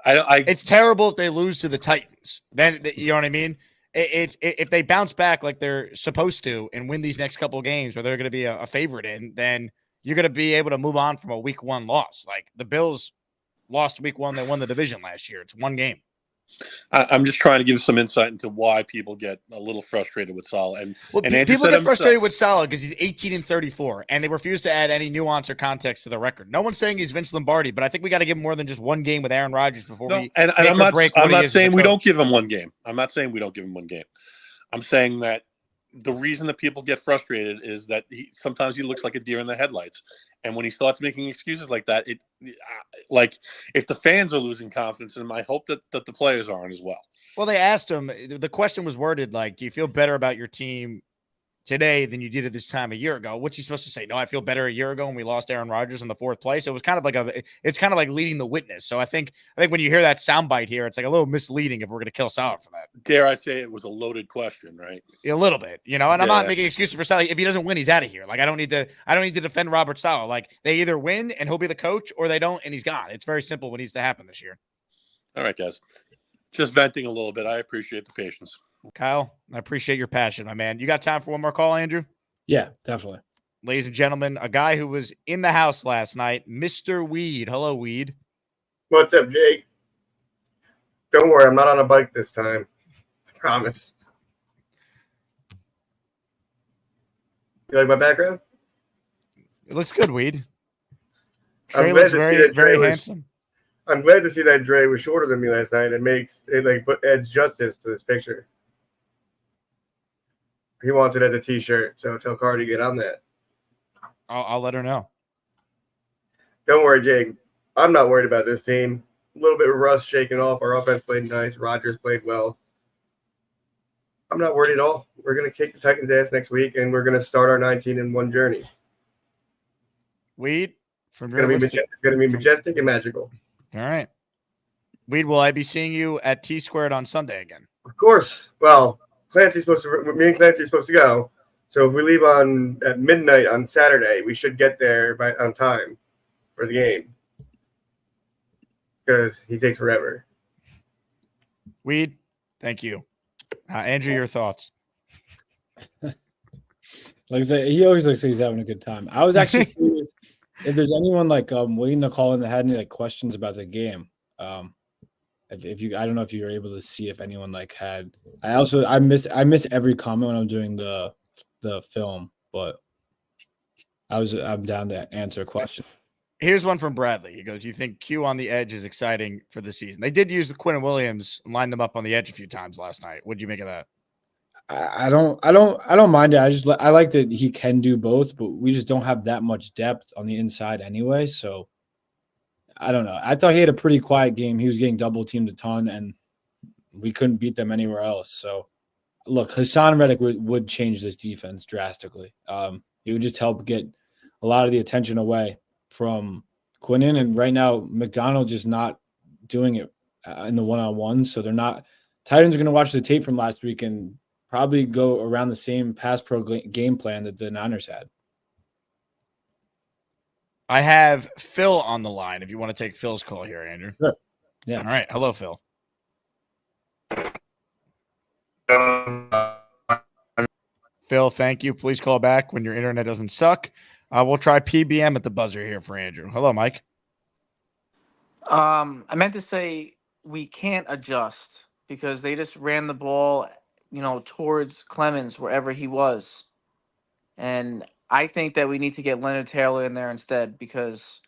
It's terrible if they lose to the Titans. Then you know what I mean. If they bounce back like they're supposed to and win these next couple of games where they're going to be a favorite in, then you're going to be able to move on from a week one loss. Like the Bills lost week one, they won the division last year. It's one game.
I'm just trying to give some insight into why people get a little frustrated with Salah. And
people get frustrated with Salah because he's 18-34, and they refuse to add any nuance or context to the record. No one's saying he's Vince Lombardi, but I think we got to give him more than just one game with Aaron Rodgers before we.
And I'm not saying we don't give him one game. I'm not saying we don't give him one game. I'm saying that the reason that people get frustrated is that sometimes he looks like a deer in the headlights. And when he starts making excuses like that, like if the fans are losing confidence in him, I hope that the players aren't as well.
Well, they asked him, the question was worded like, do you feel better about your team today than you did at this time a year ago? What's he supposed to say? No, I feel better a year ago when we lost Aaron Rodgers in the fourth place. So it was kind of like it's kind of like leading the witness. So I think when you hear that soundbite here, it's like a little misleading if we're going to kill Salah for that.
Dare I say it was a loaded question, right?
A little bit, and I'm not making excuses for Salah. If he doesn't win, he's out of here. Like I don't need to defend Robert Salah. Like they either win and he'll be the coach, or they don't and he's gone. It's very simple what needs to happen this year.
All right, guys. Just venting a little bit. I appreciate the patience.
Kyle, I appreciate your passion, my man. You got time for one more call, Andrew?
Yeah, definitely.
Ladies and gentlemen, a guy who was in the house last night, Mr. Weed. Hello, Weed.
What's up, Jake? Don't worry, I'm not on a bike this time. I promise. You like my background?
It looks good, Weed.
I'm
Trey
glad
looks
to see
very,
that
very
Dre
handsome.
I'm glad to see that Dre was shorter than me last night. It adds justice to this picture. He wants it as a T-shirt, so tell Cardi to get on that.
I'll let her know.
Don't worry, Jake. I'm not worried about this team. A little bit of rust shaking off. Our offense played nice. Rodgers played well. I'm not worried at all. We're going to kick the Titans' ass next week, and we're going to start our 19-1 journey.
Weed,
it's going to be majestic and magical.
All right. Weed, will I be seeing you at T-Squared on Sunday again?
Of course. Well, me and Clancy are supposed to go. So if we leave at midnight on Saturday, we should get there on time for the game because he takes forever.
Weed, thank you. Andrew, your thoughts?
Like I said, he always looks like he's having a good time. I was actually curious if there's anyone waiting to call in that had any questions about the game. If you, I don't know if you were able to see if anyone had. I miss every comment when I'm doing the film, but I'm down to answer a question.
Here's one from Bradley. He goes, "Do you think Q on the edge is exciting for the season?" They did use the Quinn and Williams and lined them up on the edge a few times last night. What do you make of that?
I don't mind it. I like that he can do both, but we just don't have that much depth on the inside anyway. So I don't know. I thought he had a pretty quiet game. He was getting double teamed a ton, and we couldn't beat them anywhere else. So look, Hassan Reddick would change this defense drastically. It would just help get a lot of the attention away from Quinnen. And right now, McDonald just not doing it in the one-on-one. So they're not. Titans are going to watch the tape from last week and probably go around the same pass pro game plan that the Niners had.
I have Phil on the line if you want to take Phil's call here, Andrew.
Sure. Yeah.
All right. Hello, Phil. Phil, thank you. Please call back when your internet doesn't suck. We'll try PBM at the buzzer here for Andrew. Hello, Mike.
I meant to say we can't adjust because they just ran the ball, towards Clemens wherever he was. And I think that we need to get Leonard Taylor in there instead because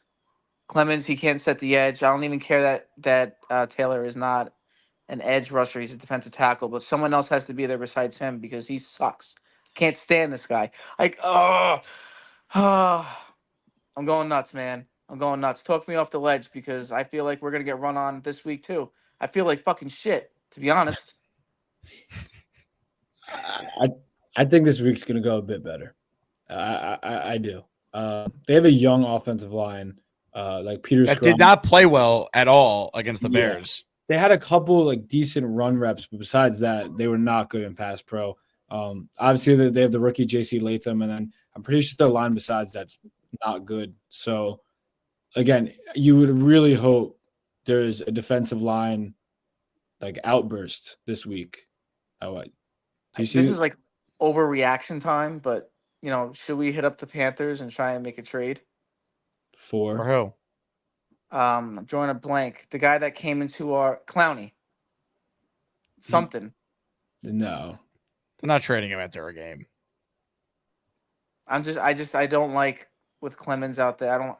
Clemens, he can't set the edge. I don't even care that Taylor is not an edge rusher. He's a defensive tackle, but someone else has to be there besides him because he sucks. Can't stand this guy. I'm going nuts, man. I'm going nuts. Talk me off the ledge because I feel like we're going to get run on this week too. I feel like fucking shit, to be honest.
I think this week's going to go a bit better. I do. They have a young offensive line, like Peter.
That did not play well at all against the Bears.
They had a couple decent run reps, but besides that, they were not good in pass pro. Obviously, they have the rookie J.C. Latham, and then I'm pretty sure their line besides that's not good. So, again, you would really hope there's a defensive line outburst this week.
This is overreaction time, but should we hit up the Panthers and try and make a trade?
For
who?
I'm drawing a blank. The guy that came into our Clowney. Something.
No.
They're not trading him after a game.
I don't like with Clemens out there.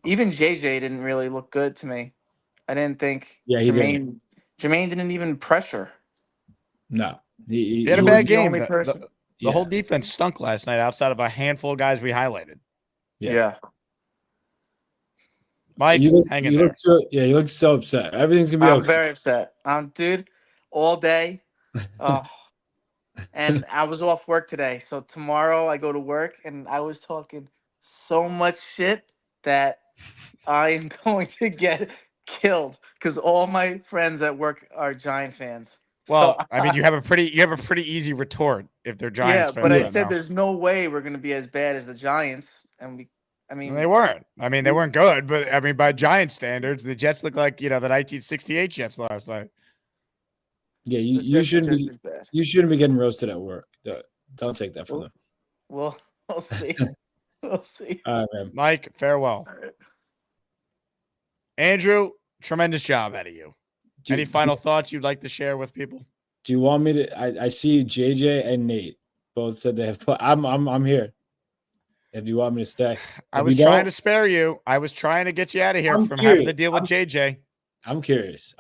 Even JJ didn't really look good to me. I didn't think Jermaine didn't even pressure.
No.
He had a bad game. The whole defense stunk last night outside of a handful of guys we highlighted.
Yeah.
Mike, hang in there.
You look so upset. Everything's going to be okay.
I'm very upset. Dude, all day. And I was off work today. So tomorrow I go to work and I was talking so much shit that I am going to get killed because all my friends at work are Giant fans.
Well, so, you have a pretty easy retort if they're Giants fans.
Yeah, but I said there's no way we're going to be as bad as the Giants, and
they weren't. They weren't good, but by Giant standards, the Jets look like the 1968 Jets last night.
Yeah, you shouldn't be getting roasted at work. Don't take that from them.
We'll see. We'll see.
All right, man.
Mike, farewell. Right. Andrew, tremendous job out of you. Any final thoughts you'd like to share with people?
Do you want me to? I see JJ and Nate both said they have. I'm here. If you want me to stay,
I was trying to spare you. I was trying to get you out of here from having to deal with JJ.
I'm curious.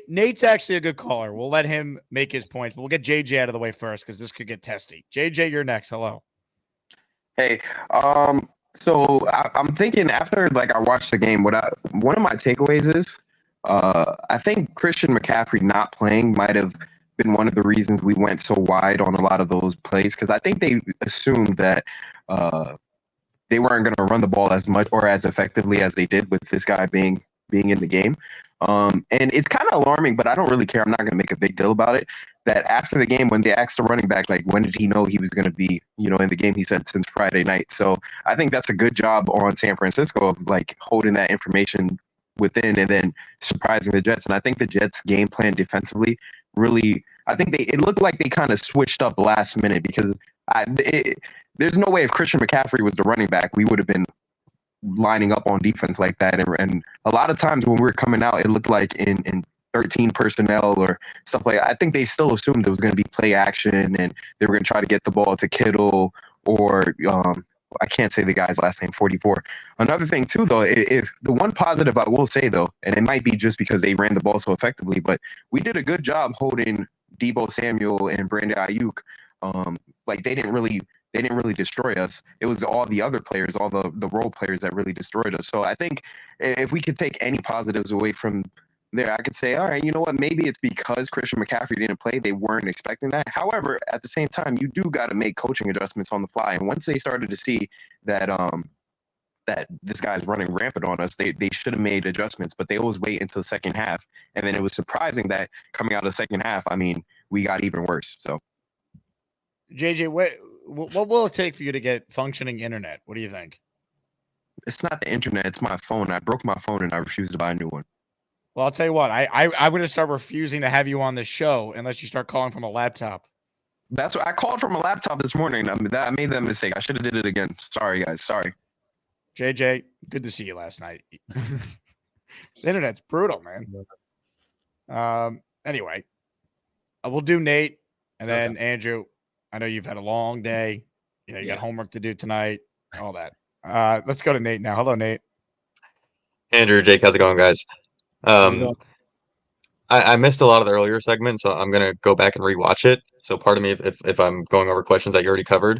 Nate's actually a good caller. We'll let him make his points. But we'll get JJ out of the way first because this could get testy. JJ, you're next. Hello.
Hey. So I'm thinking after I watched the game, one of my takeaways is. I think Christian McCaffrey not playing might have been one of the reasons we went so wide on a lot of those plays because I think they assumed that they weren't going to run the ball as much or as effectively as they did with this guy being in the game. And it's kind of alarming, but I don't really care. I'm not going to make a big deal about it. That after the game, when they asked the running back, like, when did he know he was going to be, in the game, he said since Friday night. So I think that's a good job on San Francisco of like holding that information within and then surprising the Jets. And I think the Jets' game plan defensively really, I think it looked like they kind of switched up last minute because there's no way if Christian McCaffrey was the running back, we would have been lining up on defense like that. And a lot of times when we were coming out, it looked like in 13 personnel or stuff like that. I think they still assumed it was going to be play action and they were going to try to get the ball to Kittle or I can't say the guy's last name, 44. Another thing too, though, if the one positive I will say though, and it might be just because they ran the ball so effectively, but we did a good job holding Deebo Samuel and Brandon Ayuk. Like they didn't really destroy us. It was all the other players, all the role players that really destroyed us. So I think if we could take any positives away from there, I could say, all right, you know what? Maybe it's because Christian McCaffrey didn't play. They weren't expecting that. However, at the same time, you do got to make coaching adjustments on the fly. And once they started to see that that this guy's running rampant on us, they should have made adjustments, but they always wait until the second half. And then it was surprising that coming out of the second half, I mean, we got even worse. So,
JJ, what will it take for you to get functioning internet? What do you think?
It's not the internet. It's my phone. I broke my phone and I refused to buy a new one.
Well, I'll tell you what, I'm going to start refusing to have you on the show unless you start calling from a laptop.
That's what I called from a laptop this morning. I made that mistake. I should have did it again. Sorry, guys. Sorry.
JJ, good to see you last night. This internet's brutal, man. Anyway, we'll do Nate and then Andrew. I know you've had a long day. You got homework to do tonight, all that. Let's go to Nate now. Hello, Nate.
Andrew, Jake, how's it going, guys? I missed a lot of the earlier segments, so I'm gonna go back and rewatch it. So pardon me if I'm going over questions that you already covered.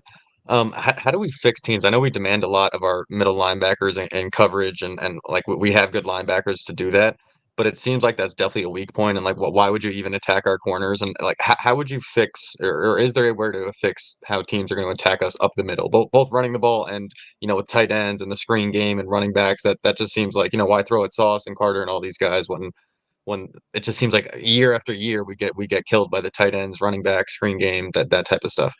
How do we fix teams? I know we demand a lot of our middle linebackers and coverage, and like we have good linebackers to do that. But it seems like that's definitely a weak point. And like, why would you even attack our corners? And like, how would you fix, or is there a way to fix how teams are going to attack us up the middle, both running the ball and with tight ends and the screen game and running backs? That just seems like why throw at Sauce and Carter and all these guys when it just seems like year after year we get killed by the tight ends, running back, screen game, that type of stuff.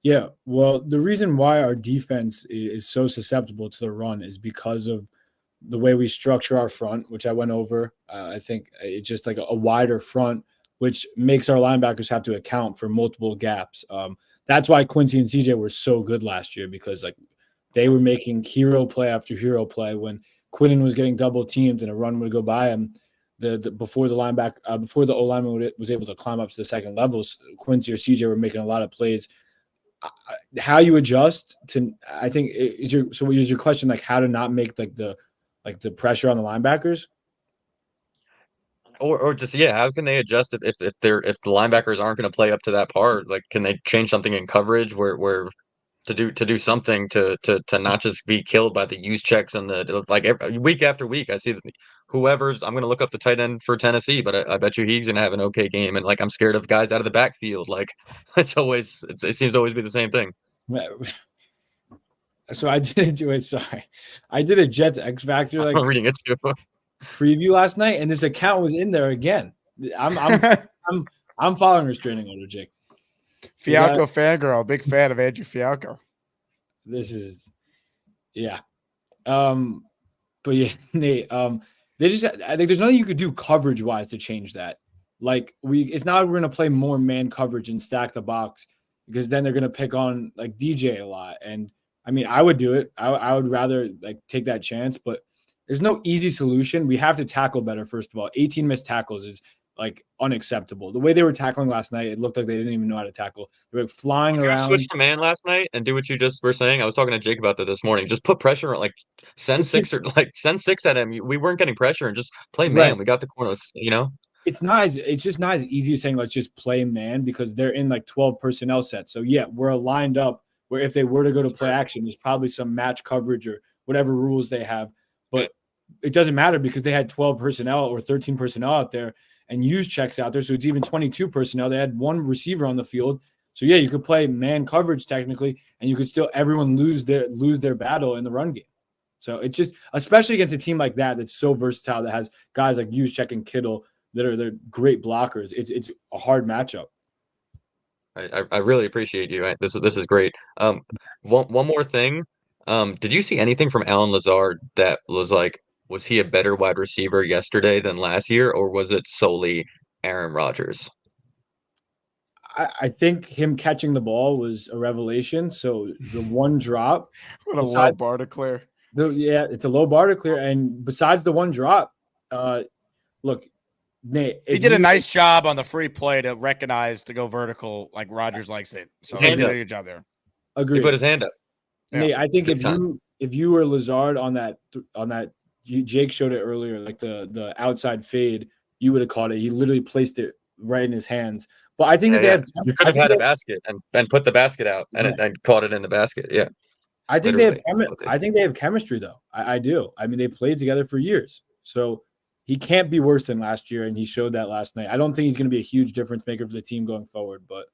Yeah, well, the reason why our defense is so susceptible to the run is because of the way we structure our front, which I went over. I think it's just like a wider front, which makes our linebackers have to account for multiple gaps. That's why Quincy and CJ were so good last year, because like they were making hero play after hero play. When Quinnen was getting double teamed and a run would go by him, before the O lineman was able to climb up to the second levels, Quincy or CJ were making a lot of plays. How you adjust to, I think, is your question like how to not make the pressure on the linebackers,
or just how can they adjust if the linebackers aren't going to play up to that part? Like, can they change something in coverage where to do something to not just be killed by the use checks and week after week I see that I'm going to look up the tight end for Tennessee, but I bet you he's going to have an okay game, and like I'm scared of guys out of the backfield. Like it seems to always be the same thing.
So I didn't do it. Sorry, I did a Jets X Factor
I'm reading it too.
Preview last night, and this account was in there again. I'm following restraining order, Jake.
Fialkow fangirl, big fan of Andrew Fialkow.
This is, but yeah, Nate. I think there's nothing you could do coverage wise to change that. Like it's not we're gonna play more man coverage and stack the box, because then they're gonna pick on like DJ a lot. And I mean, I would do it. I would rather like take that chance, but there's no easy solution. We have to tackle better. First of all, 18 missed tackles is like unacceptable. The way they were tackling last night, it looked like they didn't even know how to tackle. They were flying around.
Switch to man last night and do what you just were saying. I was talking to Jake about that this morning. Just put pressure on, send six at him. We weren't getting pressure, and just play man. Right. We got the corners,
It's just not as easy as saying let's just play man, because they're in like 12 personnel sets. So yeah, we're lined up where if they were to go to play action, there's probably some match coverage or whatever rules they have. But it doesn't matter because they had 12 personnel or 13 personnel out there and use checks out there. So it's even 22 personnel. They had one receiver on the field. So yeah, you could play man coverage technically, and you could still everyone lose their battle in the run game. So it's just, especially against a team like that that's so versatile, that has guys like Juszczyk and Kittle they're great blockers. It's a hard matchup.
I really appreciate you. This is great. One more thing. Did you see anything from Alan Lazard that was like, was he a better wide receiver yesterday than last year, or was it solely Aaron Rodgers?
I think him catching the ball was a revelation. So the one drop,
what a low bar to clear.
It's a low bar to clear. And besides the one drop, look, Nate,
he did a nice job on the free play to recognize to go vertical like Rodgers likes it. So he did a good job there.
Agreed.
He put his hand up.
Nate, I think if you were Lazard on that Jake showed it earlier, like the outside fade, you would have caught it. He literally placed it right in his hands. But I think
you could have had a basket and put the basket out and caught it in the basket. Yeah,
I think they have chemistry though. I do. I mean, they played together for years, so he can't be worse than last year, and he showed that last night. I don't think he's going to be a huge difference maker for the team going forward, but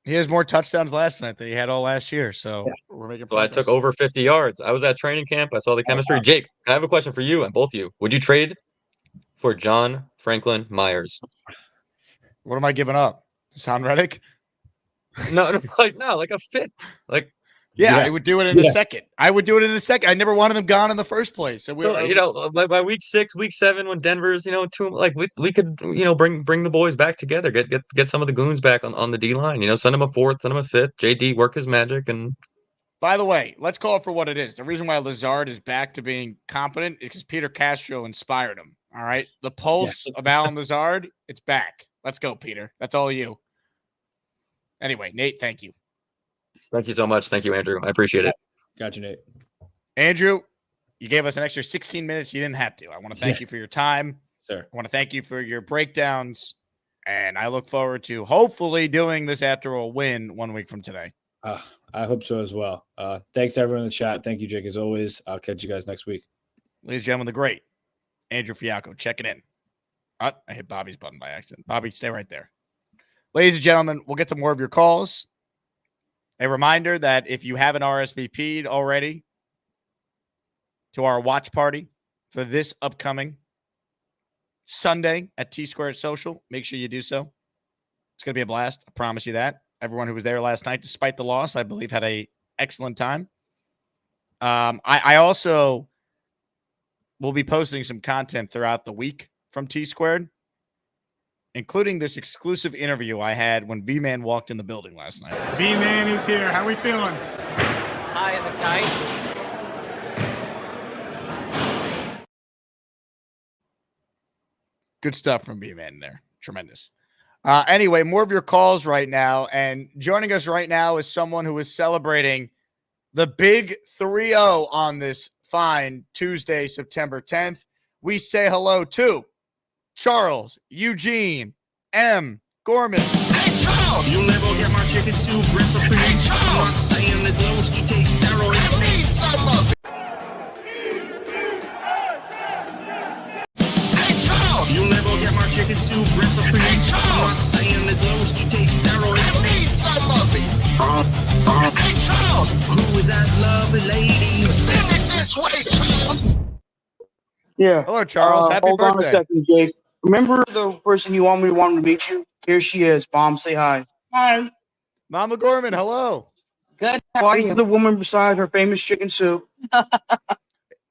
he has more touchdowns last night than he had all last year. So we're making progress.
I took over 50 yards. I was at training camp. I saw the chemistry. Jake, I have a question for you and both of you. Would you trade for John Franklin Myers?
What am I giving up? Sound Reddick?
No, like a fit. Like,
yeah, I would do it in a second. I would do it in a second. I never wanted them gone in the first place. So
by week 6, week 7, when Denver's, we could, bring the boys back together, get some of the goons back on the D line. Send them a 4th, send them a 5th. JD work his magic. And
by the way, let's call it for what it is. The reason why Lazard is back to being competent is because Peter Castro inspired him. All right, the pulse of Alan Lazard, it's back. Let's go, Peter. That's all you. Anyway, Nate, thank you.
Thank you so much. Thank you, Andrew. I appreciate it.
Gotcha, Nate.
Andrew, you gave us an extra 16 minutes. You didn't have to. I want to thank you for your time.
Sir.
I want to thank you for your breakdowns. And I look forward to hopefully doing this after a win 1 week from today.
I hope so as well. Thanks to everyone in the chat. Thank you, Jake, as always. I'll catch you guys next week.
Ladies and gentlemen, the great Andrew Fialkow checking in. I hit Bobby's button by accident. Bobby, stay right there. Ladies and gentlemen, we'll get to more of your calls. A reminder that if you haven't RSVP'd already to our watch party for this upcoming Sunday at T-Squared Social, make sure you do so. It's going to be a blast. I promise you that. Everyone who was there last night, despite the loss, I believe had an excellent time. I also will be posting some content throughout the week from T-Squared, including this exclusive interview I had when V-Man walked in the building last night.
V-Man is here. How we feeling?
High as a kite.
Good stuff from V-Man there. Tremendous. Anyway, more of your calls right now. And joining us right now is someone who is celebrating the big 3-0 on this fine Tuesday, September 10th. We say hello to Charles Eugene M. Gorman.
Hey, Charles! You'll never get my chicken soup recipe. Hey, Charles! I'm not saying that Glowski takes steroids. Please, some of it. Hey, Charles! You'll never get my chicken soup recipe. Hey, Charles! I'm not saying that Glowski takes steroids. Please, some of it. Hey, Charles! Who is that lovely lady? Sing it this way, Charles!
Yeah.
Hello, Charles. Happy
hold
birthday.
on a second, Jake. Remember the person you wanted to meet you? Here she is. Mom, say hi.
Hi.
Mama Gorman, hello.
Good. How are you?
The woman beside her famous chicken soup.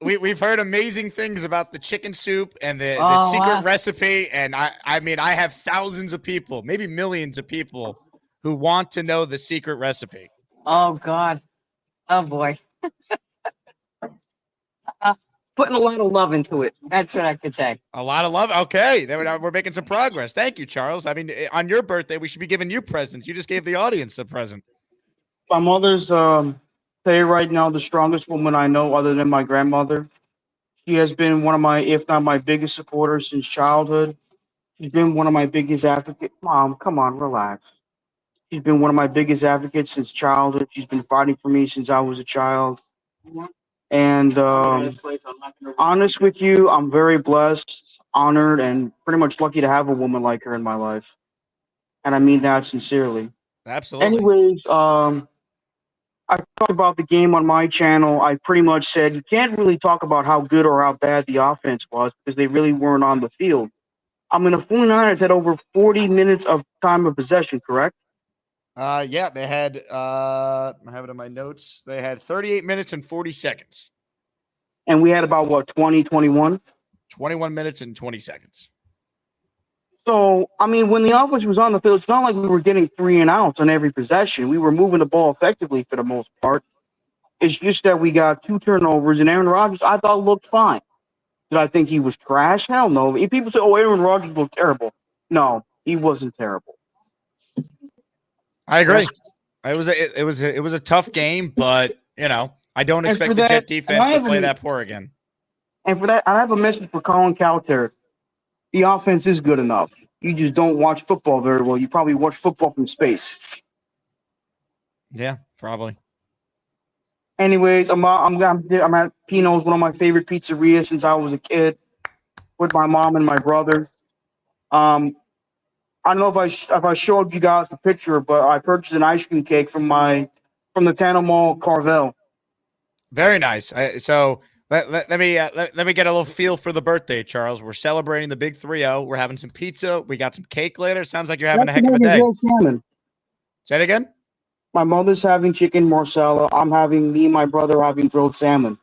We've heard amazing things about the chicken soup and the secret recipe. And I mean, I have thousands of people, maybe millions of people who want to know the secret recipe.
Oh, God. Oh, boy. Putting a lot of love into it. That's what I could say.
A lot of love. Okay. Then we're making some progress. Thank you, Charles. I mean, on your birthday, we should be giving you presents. You just gave the audience a present.
My mother's, say right now, the strongest woman I know other than my grandmother. She has been one of my, if not my biggest supporters since childhood. She's been one of my biggest advocates. Mom, come on, relax. She's been one of my biggest advocates since childhood. She's been fighting for me since I was a child. And honest with you, I'm very blessed, honored, and pretty much lucky to have a woman like her in my life. And I mean that sincerely.
Absolutely.
Anyways, I talked about the game on my channel. I pretty much said you can't really talk about how good or how bad the offense was because they really weren't on the field. I mean, the 49ers had over 40 minutes of time of possession, correct?
Yeah, they had I have it in my notes. They had 38 minutes and 40 seconds.
And we had about what, 20, 21?
21 minutes and 20 seconds.
So, I mean, when the offense was on the field, it's not like we were getting 3 and outs on every possession. We were moving the ball effectively for the most part. It's just that we got 2 turnovers, and Aaron Rodgers, I thought, looked fine. Did I think he was trash? Hell no. If people say, "Oh, Aaron Rodgers looked terrible," no, he wasn't terrible.
I agree. It was a tough game, but I don't expect the Jet defense to play that poor again.
And for that, I have a message for Colin Cowherd. The offense is good enough. You just don't watch football very well. You probably watch football from space.
Yeah, probably.
Anyways, I'm at Pino's, one of my favorite pizzerias since I was a kid, with my mom and my brother. I don't know if I showed you guys the picture, but I purchased an ice cream cake from the Tano Mall Carvel.
Very nice. So let me get a little feel for the birthday, Charles. We're celebrating the big 3-0. We're having some pizza. We got some cake later. Sounds like you're having a heck of a day. Say it again.
My mother's having chicken marsala. Me and my brother having grilled salmon.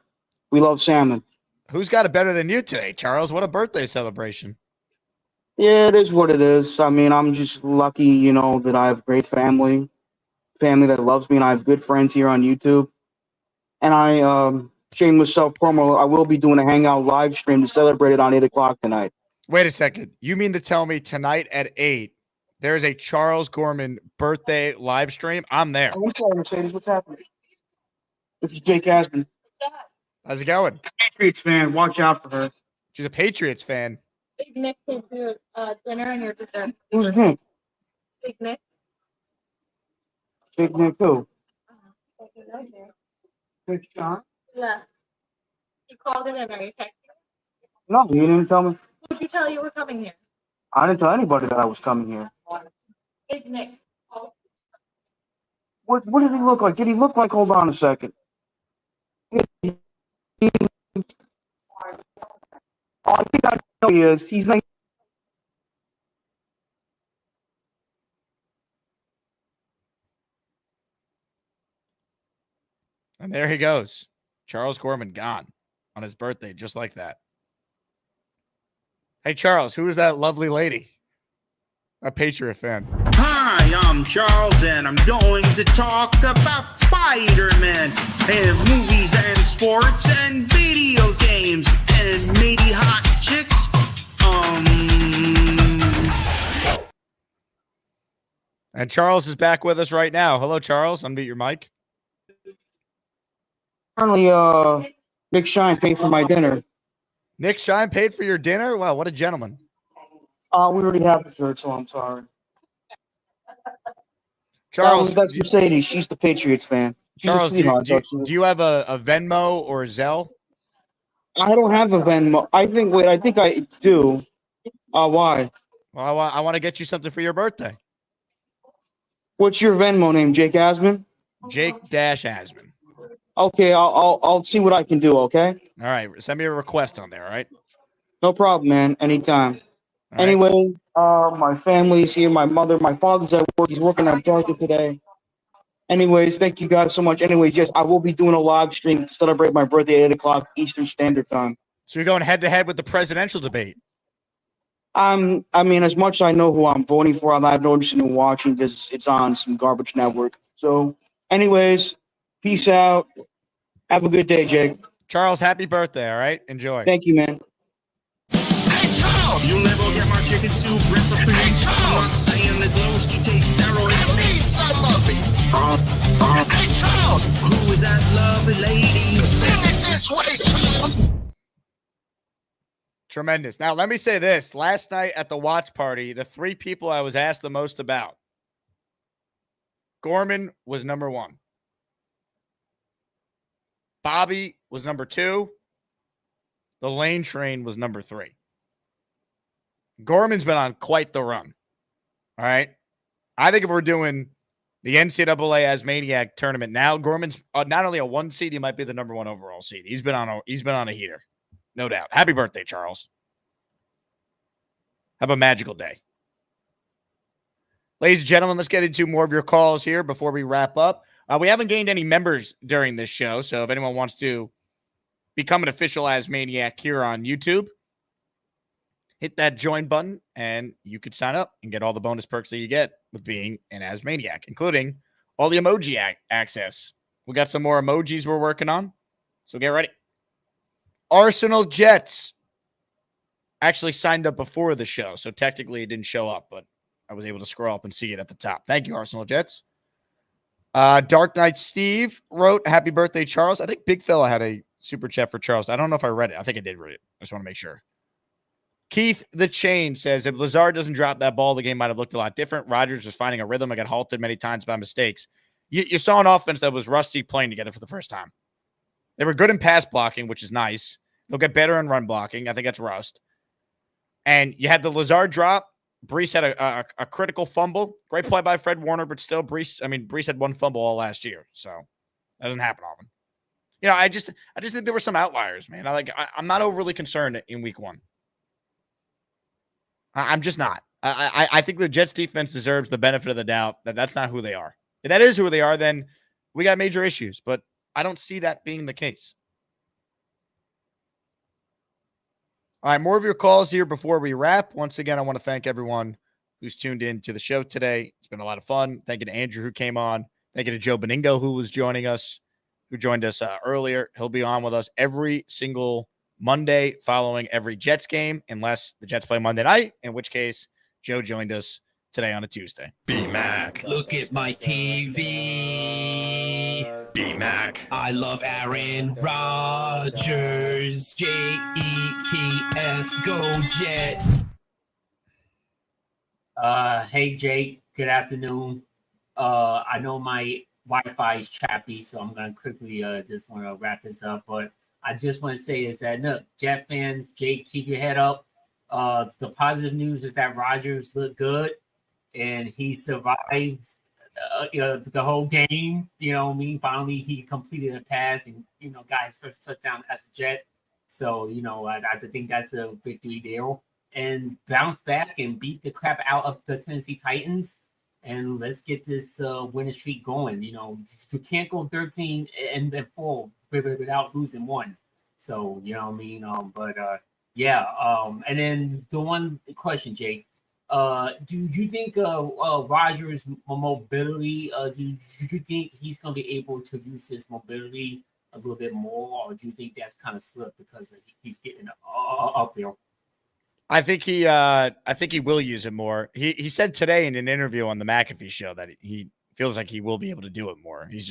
We love salmon.
Who's got it better than you today, Charles? What a birthday celebration.
Yeah, it is what it is. I mean, I'm just lucky, that I have a great family that loves me, and I have good friends here on YouTube. And I, shameless self-promo, I will be doing a Hangout live stream to celebrate it on 8 o'clock tonight.
Wait a second. You mean to tell me tonight at 8, there's a Charles Gorman birthday live stream? I'm there.
I'm sorry, Mercedes. What's happening? This is Jake Asman.
How's it going?
Patriots fan. Watch out for her.
She's a Patriots fan.
Big Nick came for your dinner and your dessert.
Who's Nick?
Big Nick.
Big Nick who?
Here.
Big Sean?
Yeah. You called in and are you texting?
No, you didn't tell me.
Who did you tell you were coming here?
I didn't tell anybody that I was coming here.
Big Nick.
What did he look like? Did he look like? Hold on a second. I think I know he is. He's like.
And there he goes. Charles Gorman gone on his birthday, just like that. Hey, Charles, who is that lovely lady? A Patriot fan.
Hi, I'm Charles, and I'm going to talk about Spider-Man and movies and sports and video games and maybe hot chicks.
And Charles is back with us right now. Hello, Charles. Unmute your mic.
Apparently, Nick Shine paid for my dinner.
Nick Shine paid for your dinner? Wow, what a gentleman.
We already have dessert, so I'm sorry.
Charles,
that's Mercedes. She's the Patriots fan. She's
Charles,
a sweetheart,
do you have a Venmo or Zelle?
I don't have a Venmo. I think I do. Why?
Well, I want to get you something for your birthday.
What's your Venmo name? Jake Asman?
Jake-Asman.
Okay, I'll see what I can do, okay?
All right. Send me a request on there, all right?
No problem, man. Anytime.
All right.
Anyway, my family's here. My father's at work. He's working at Target today. Anyways, thank you guys so much. Anyways, yes, I will be doing a live stream to celebrate my birthday at 8 o'clock Eastern Standard Time.
So you're going head-to-head with the presidential debate?
I mean, as much as I know who I'm voting for, I have no interest in watching because it's on some garbage network. So, anyways, peace out. Have a good day, Jake.
Charles, happy birthday, all right? Enjoy.
Thank you, man.
You'll never get my chicken soup recipe. I'm not saying that Glowski takes steroids. Release some of it. Hey, Charles! Who is that lovely lady? Sing it this way, Charles!
Tremendous. Now, let me say this. Last night at the watch party, the 3 people I was asked the most about, Gorman was number 1. Bobby was number 2. The Lane Train was number 3. Gorman's been on quite the run. All right. I think if we're doing The NCAA Asmaniac tournament. Now Gorman's not only a 1 seed, he might be the number 1 overall seed. He's been on a heater, no doubt. Happy birthday, Charles. Have a magical day. Ladies and gentlemen, let's get into more of your calls here before we wrap up. We haven't gained any members during this show, so if anyone wants to become an official Asmaniac here on YouTube, hit that join button, and you could sign up and get all the bonus perks that you get with being an Asmaniac, including all the emoji access. We got some more emojis we're working on, so get ready. Arsenal Jets actually signed up before the show, so technically it didn't show up, but I was able to scroll up and see it at the top. Thank you, Arsenal Jets. Dark Knight Steve wrote, happy birthday, Charles. I think Big Fella had a super chat for Charles. I don't know if I read it. I think I did read it. I just want to make sure. Keith the Chain says, if Lazard doesn't drop that ball, the game might have looked a lot different. Rodgers was finding a rhythm and got halted many times by mistakes. You saw an offense that was rusty playing together for the first time. They were good in pass blocking, which is nice. They'll get better in run blocking. I think that's rust. And you had the Lazard drop. Brees had a critical fumble. Great play by Fred Warner, but still Brees had 1 fumble all last year. So that doesn't happen often. You know, I just think there were some outliers, man. I'm not overly concerned in week 1. I'm just not. I think the Jets defense deserves the benefit of the doubt that that's not who they are. If that is who they are, then we got major issues, but I don't see that being the case. All right, more of your calls here before we wrap. Once again, I want to thank everyone who's tuned in to the show today. It's been a lot of fun. Thank you to Andrew who came on. Thank you to Joe Beningo who was joining us, who joined us earlier. He'll be on with us every single Monday following every Jets game, unless the Jets play Monday night, in which case Joe joined us today on a Tuesday.
B-Mac, look at my TV. B-Mac, I love Aaron Rodgers. Jets, go Jets.
Hey Jake, good afternoon. I know my Wi-Fi is choppy, so I'm gonna quickly just want to wrap this up, but I just want to say is that, look, Jet fans, Jake, keep your head up. The positive news is that Rodgers looked good, and he survived the whole game. You know what I mean? Finally, he completed a pass and, got his first touchdown as a Jet. So, I think that's a victory there. And bounce back and beat the crap out of the Tennessee Titans. And let's get this winning streak going. You can't go 13 and 4 without losing 1. So, you know what I mean? And then the one question, Jake, do you think Rodgers' mobility, do you think he's going to be able to use his mobility a little bit more, or do you think that's kind of slipped because he's getting up there?
I think he will use it more. He said today in an interview on the McAfee show that he feels like he will be able to do it more. He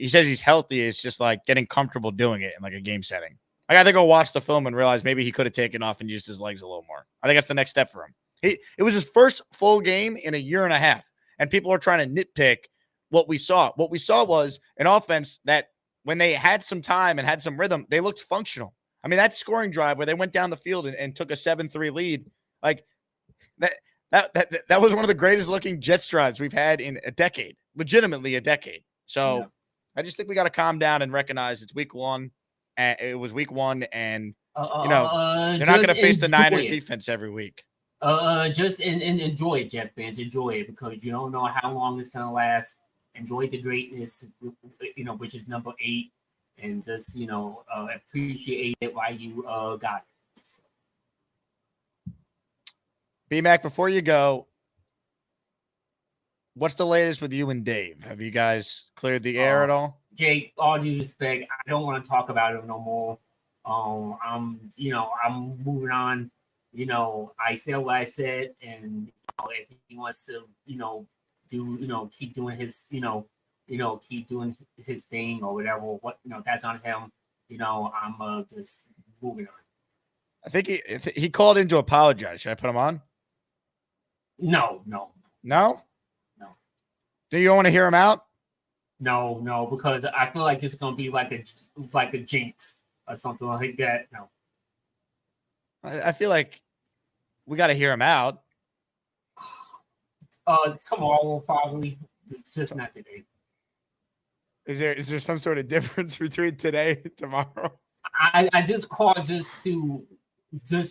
says he's healthy. It's just like getting comfortable doing it in like a game setting. Like, I think I'll watch the film and realize maybe he could have taken off and used his legs a little more. I think that's the next step for him. It was his first full game in a year and a half, and people are trying to nitpick what we saw. What we saw was an offense that when they had some time and had some rhythm, they looked functional. I mean, that scoring drive where they went down the field and took a 7-3 lead, like that was one of the greatest looking Jets drives we've had in a decade, legitimately a decade. So yeah. I just think we got to calm down and recognize it's week 1. And it was week 1, and they're not going to face the Niners defense every week.
Just enjoy it, Jet fans. Enjoy it, because you don't know how long it's going to last. Enjoy the greatness, which is number 8, and just appreciate it while you got it.
B-Mac, before you go, what's the latest with you and Dave? Have you guys cleared the air at all?
Jake, all due respect, I don't want to talk about it no more. I'm moving on. I said what I said, and if he wants to, keep doing his, keep doing his thing or whatever. That's on him. I'm just moving on.
I think he called in to apologize. Should I put him on?
No.
Do you don't want to hear him out?
No, because I feel like this is gonna be like a jinx or something like that. No.
I feel like we got to hear him out.
Tomorrow probably. It's just not today.
Is there some sort of difference between today and tomorrow?
I just called just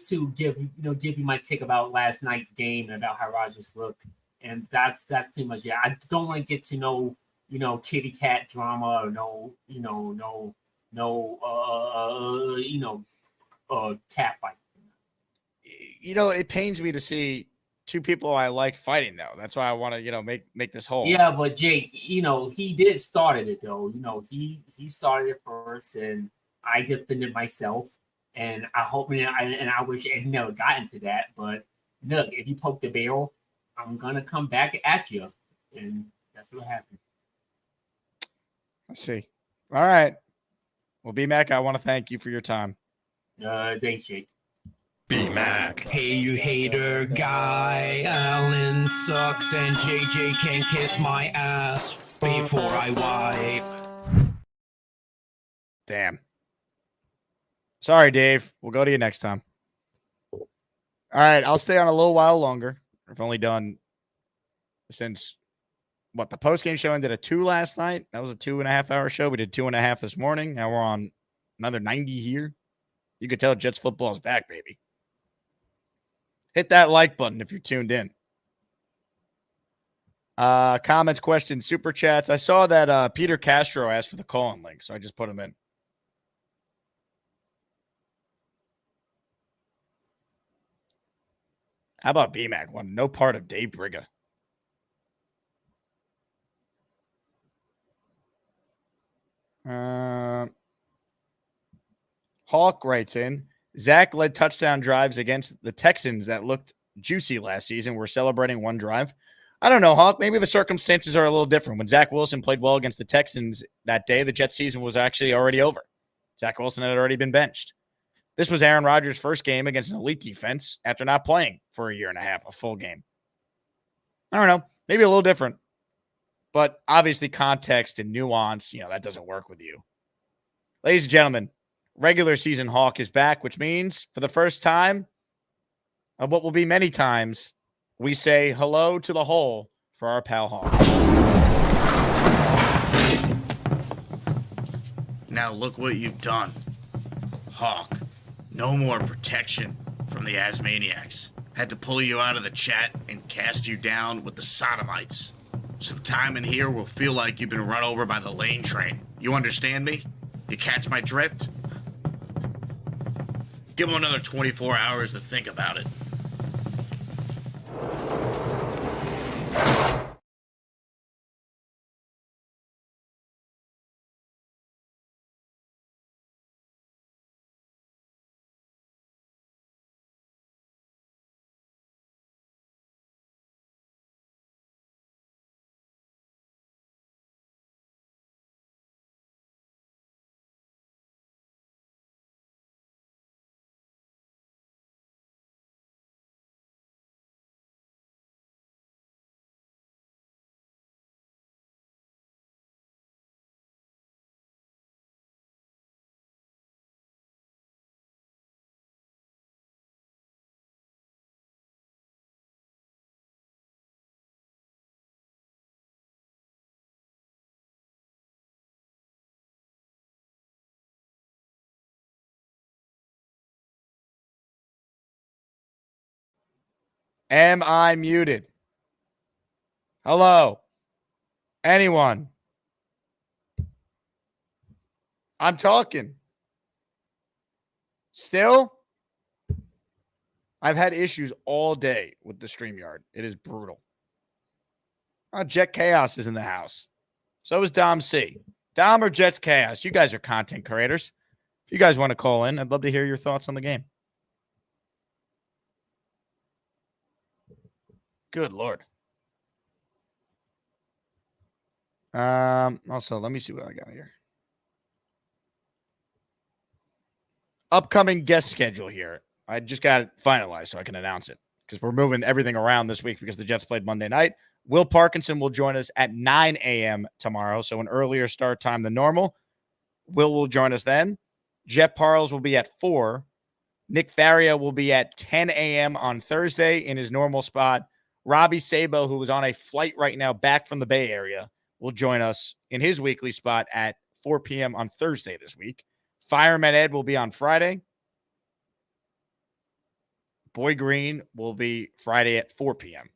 to give you my take about last night's game and about how Rodgers looked, and that's pretty much it. I don't want to get to kitty cat drama or cat fight.
It pains me to see two people I like fighting though. That's why I want to make this whole.
Yeah, but Jake, he did started it though. He started it first, and I defended myself. And I hope, and I wish it had never gotten to that. But look, if you poke the barrel, I'm gonna come back at you, and that's what happened.
I see. All right. Well, B-Mac, I want to thank you for your time.
Thanks, Jake.
B-Mac. Hey, you hater guy. Allen sucks, and JJ can kiss my ass before I wipe.
Damn. Sorry, Dave. We'll go to you next time. All right. I'll stay on a little while longer. I've only done since the post-game show ended at 2 last night. That was a 2.5-hour show. We did 2.5 this morning. Now we're on another 90 here. You could tell Jets football is back, baby. Hit that like button if you're tuned in. Comments, questions, super chats. I saw that Peter Castro asked for the call-in link, so I just put him in. How about BMAC? One, no part of Dave Briga. Hawk writes in, Zach led touchdown drives against the Texans that looked juicy last season. We're celebrating one drive. I don't know, Hawk. Maybe the circumstances are a little different. When Zach Wilson played well against the Texans that day, the Jets season was actually already over. Zach Wilson had already been benched. This was Aaron Rodgers' first game against an elite defense after not playing for a year and a half, a full game. I don't know. Maybe a little different. But obviously context and nuance, that doesn't work with you. Ladies and gentlemen, regular season Hawk is back, which means for the first time of what will be many times, we say hello to the hole for our pal Hawk.
Now look what you've done. Hawk, no more protection from the Asmaniacs. Had to pull you out of the chat and cast you down with the sodomites. Some time in here will feel like you've been run over by the lane train. You understand me? You catch my drift? Give him another 24 hours to think about it.
Am I muted? Hello? Anyone? I'm talking. Still? I've had issues all day with the StreamYard. It is brutal. Jet Chaos is in the house. So is Dom C. Dom or Jets Chaos? You guys are content creators. If you guys want to call in, I'd love to hear your thoughts on the game. Good Lord. Also, let me see what I got here. Upcoming guest schedule here. I just got it finalized so I can announce it because we're moving everything around this week because the Jets played Monday night. Will Parkinson will join us at 9 a.m. tomorrow, so an earlier start time than normal. Will join us then. Jeff Parles will be at 4. Nick Faria will be at 10 a.m. on Thursday in his normal spot. Robbie Sabo, who is on a flight right now back from the Bay Area, will join us in his weekly spot at 4 p.m. on Thursday this week. Fireman Ed will be on Friday. Boy Green will be Friday at 4 p.m.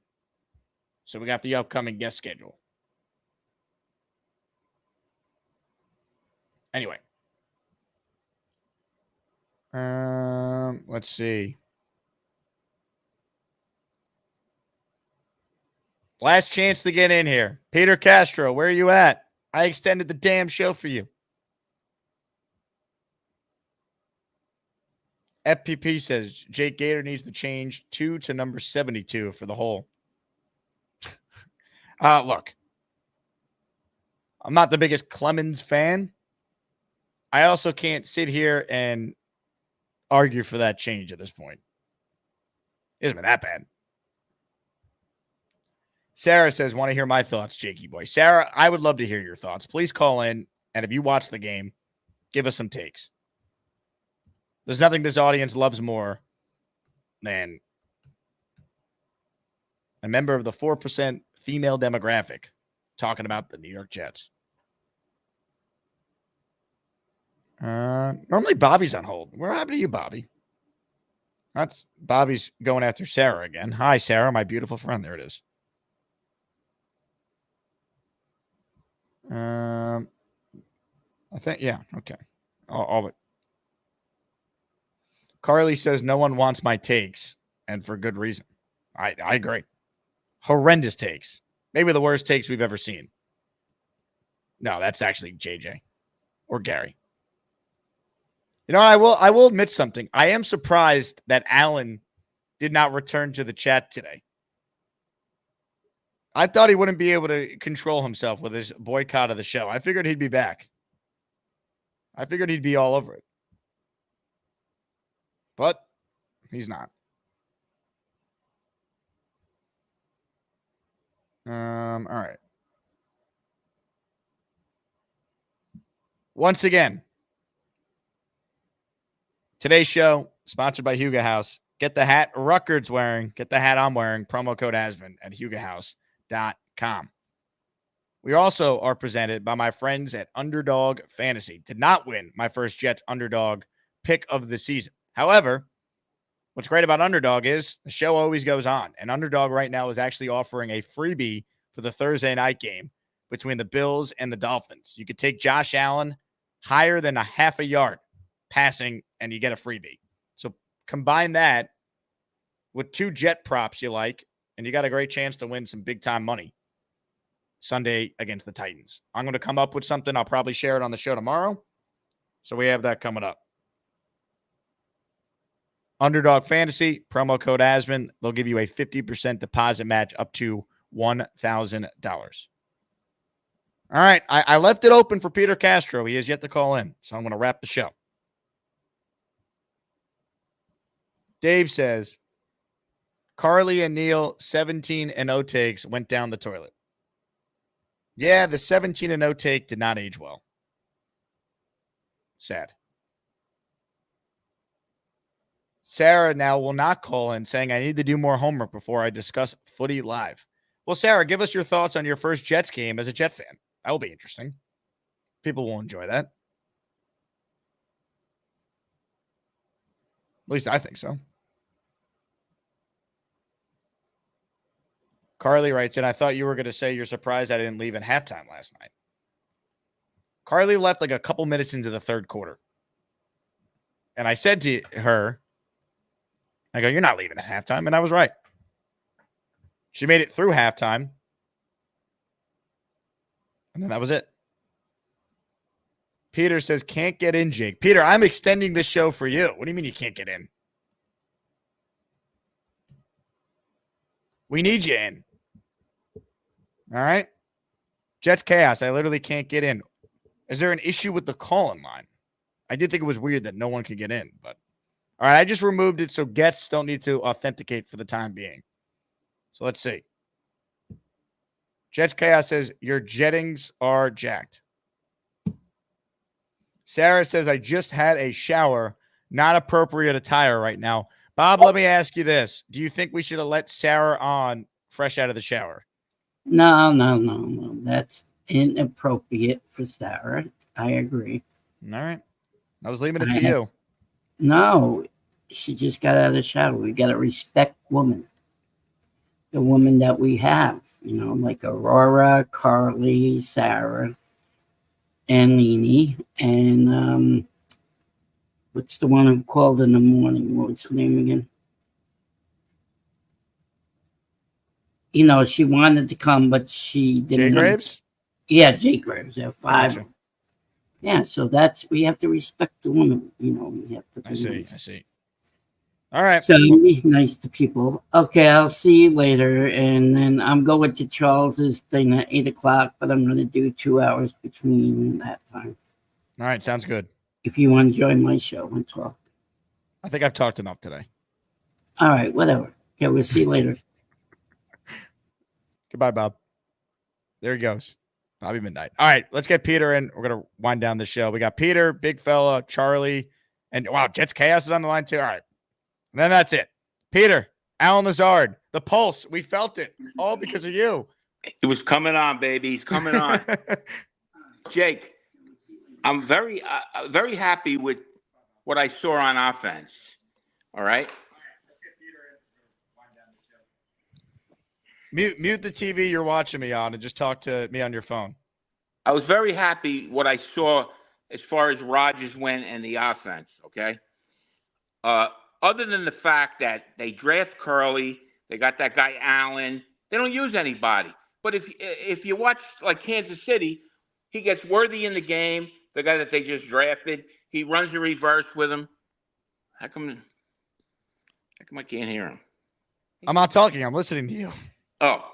So we got the upcoming guest schedule. Anyway. Let's see. Last chance to get in here. Peter Castro, where are you at? I extended the damn show for you. FPP says Jake Gator needs to change 2 to number 72 for the hole. Look, I'm not the biggest Clemens fan. I also can't sit here and argue for that change at this point. It hasn't been that bad. Sarah says, want to hear my thoughts, Jakey boy. Sarah, I would love to hear your thoughts. Please call in, and if you watch the game, give us some takes. There's nothing this audience loves more than a member of the 4% female demographic talking about the New York Jets. Normally Bobby's on hold. What happened to you, Bobby? That's Bobby's going after Sarah again. Hi, Sarah, my beautiful friend. There it is. I think, yeah, okay. All it. Carly says no one wants my takes, and for good reason. I agree. Horrendous takes. Maybe the worst takes we've ever seen. No, that's actually JJ or Gary. You know, I will admit something. I am surprised that Alan did not return to the chat today. I thought he wouldn't be able to control himself with his boycott of the show. I figured he'd be back. I figured he'd be all over it. But he's not. All right. Once again, today's show sponsored by Huga House. Get the hat Ruckard's wearing. Get the hat I'm wearing. Promo code Asman at HugaHouse.com. We also are presented by my friends at Underdog Fantasy. Did not win my first Jets Underdog pick of the season. However, what's great about Underdog is the show always goes on. And Underdog right now is actually offering a freebie for the Thursday night game between the Bills and the Dolphins. You could take Josh Allen higher than a half a yard passing, and you get a freebie. So combine that with 2 Jet props you like, and you got a great chance to win some big-time money Sunday against the Titans. I'm going to come up with something. I'll probably share it on the show tomorrow. So we have that coming up. Underdog Fantasy, promo code Asman. They'll give you a 50% deposit match up to $1,000. All right. I left it open for Peter Castro. He has yet to call in. So I'm going to wrap the show. Dave says, Carly and Neil, 17-0 takes went down the toilet. Yeah, the 17-0 take did not age well. Sad. Sarah now will not call in saying, I need to do more homework before I discuss footy live. Well, Sarah, give us your thoughts on your first Jets game as a Jet fan. That will be interesting. People will enjoy that. At least I think so. Carly writes in, I thought you were going to say you're surprised I didn't leave at halftime last night. Carly left like a couple minutes into the third quarter. And I said to her, I go, you're not leaving at halftime. And I was right. She made it through halftime. And then that was it. Peter says, can't get in, Jake. Peter, I'm extending this show for you. What do you mean you can't get in? We need you in. All right. Jets chaos. I literally can't get in. Is there an issue with the call-in line? I did think it was weird that no one could get in, but all right, I just removed it so guests don't need to authenticate for the time being. So let's see. Jets chaos says your jettings are jacked. Sarah says I just had a shower. Not appropriate attire right now. Bob, let me ask you this. Do you think we should have let Sarah on fresh out of the shower.
No. That's inappropriate for Sarah. I agree.
All right. I was leaving it to you.
No, she just got out of the shower. We got to respect women. The woman that we have, like Aurora, Carly, Sarah, and Nene. And what's the one who called in the morning? What was her name again? She wanted to come, but she didn't.
Jay Graves?
Yeah, Jay Graves. There are 5.
Gotcha.
Yeah, so we have to respect the woman. We have to.
I see. All right.
So be nice to people. Okay, I'll see you later. And then I'm going to Charles's thing at 8:00, but I'm going to do 2 hours between that time.
All right, sounds good.
If you want to join my show and talk.
I think I've talked enough today.
All right, whatever. Okay, we'll see you later.
Goodbye, Bob. There he goes. Bobby Midnight. All right, let's get Peter in. We're going to wind down the show. We got Peter, Big Fella, Charlie, and wow, Jets Chaos is on the line too. All right. And then that's it. Peter, Alan Lazard, the Pulse. We felt it all because of you.
It was coming on, baby. He's coming on. Jake, I'm very happy with what I saw on offense. All right.
Mute the TV you're watching me on and just talk to me on your phone.
I was very happy what I saw as far as Rodgers went and the offense. Okay. Other than the fact that they draft Curly, they got that guy Allen. They don't use anybody. But if you watch like Kansas City, he gets Worthy in the game. The guy that they just drafted, he runs a reverse with him. How come I can't hear him?
I'm not talking. I'm listening to you.
Oh,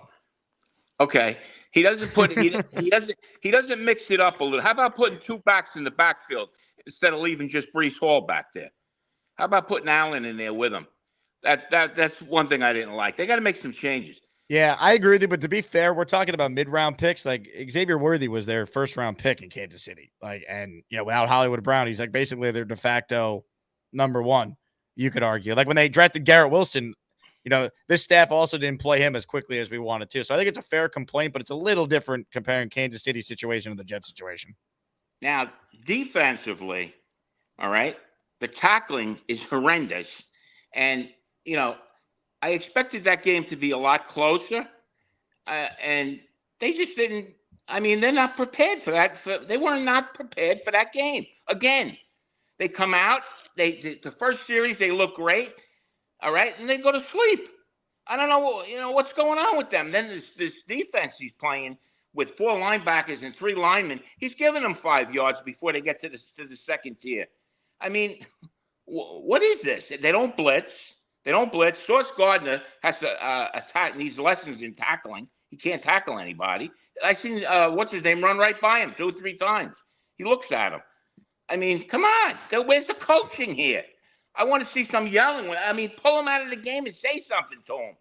okay. He doesn't put he doesn't mix it up a little. How about putting 2 backs in the backfield instead of leaving just Breece Hall back there? How about putting Allen in there with him? That's one thing I didn't like. They got to make some changes.
Yeah, I agree with you. But to be fair, we're talking about mid-round picks. Like Xavier Worthy was their first-round pick in Kansas City. And without Hollywood Brown, he's like basically their de facto number 1. You could argue. Like when they drafted Garrett Wilson, this staff also didn't play him as quickly as we wanted to. So I think it's a fair complaint, but it's a little different comparing Kansas City's situation to the Jets situation.
Now, defensively, all right, the tackling is horrendous. And, I expected that game to be a lot closer. And they just didn't. I mean, they're not prepared for that. They were not prepared for that game. Again, they come out. The first series, they look great. All right, and they go to sleep. I don't know, what's going on with them. Then this defense he's playing with 4 linebackers and 3 linemen. He's giving them 5 yards before they get to the second tier. I mean, what is this? They don't blitz. Sauce Gardner has to attack. Needs lessons in tackling. He can't tackle anybody. I seen what's his name run right by him 2 or 3 times. He looks at him. I mean, come on. Where's the coaching here? I want to see some yelling. I mean, pull him out of the game and say something to him.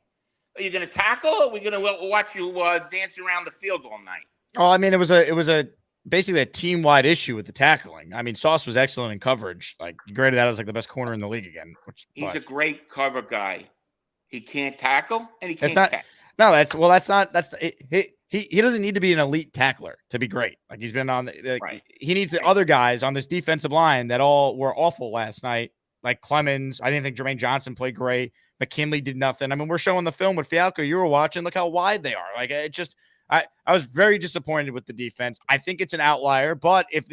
Are you going to tackle, or are we going to watch you dance around the field all night?
Oh, I mean, it was basically a team-wide issue with the tackling. I mean, Sauce was excellent in coverage. Like, you graded that as like the best corner in the league again.
He's a great cover guy. He can't tackle, and he can't
catch. No, he doesn't need to be an elite tackler to be great. Like he's been on
right.
He needs the other guys on this defensive line that all were awful last night. Like Clemens, I didn't think Jermaine Johnson played great. McKinley did nothing. I mean, we're showing the film with Fialkow. You were watching. Look how wide they are. Like it just, I was very disappointed with the defense. I think it's an outlier, but if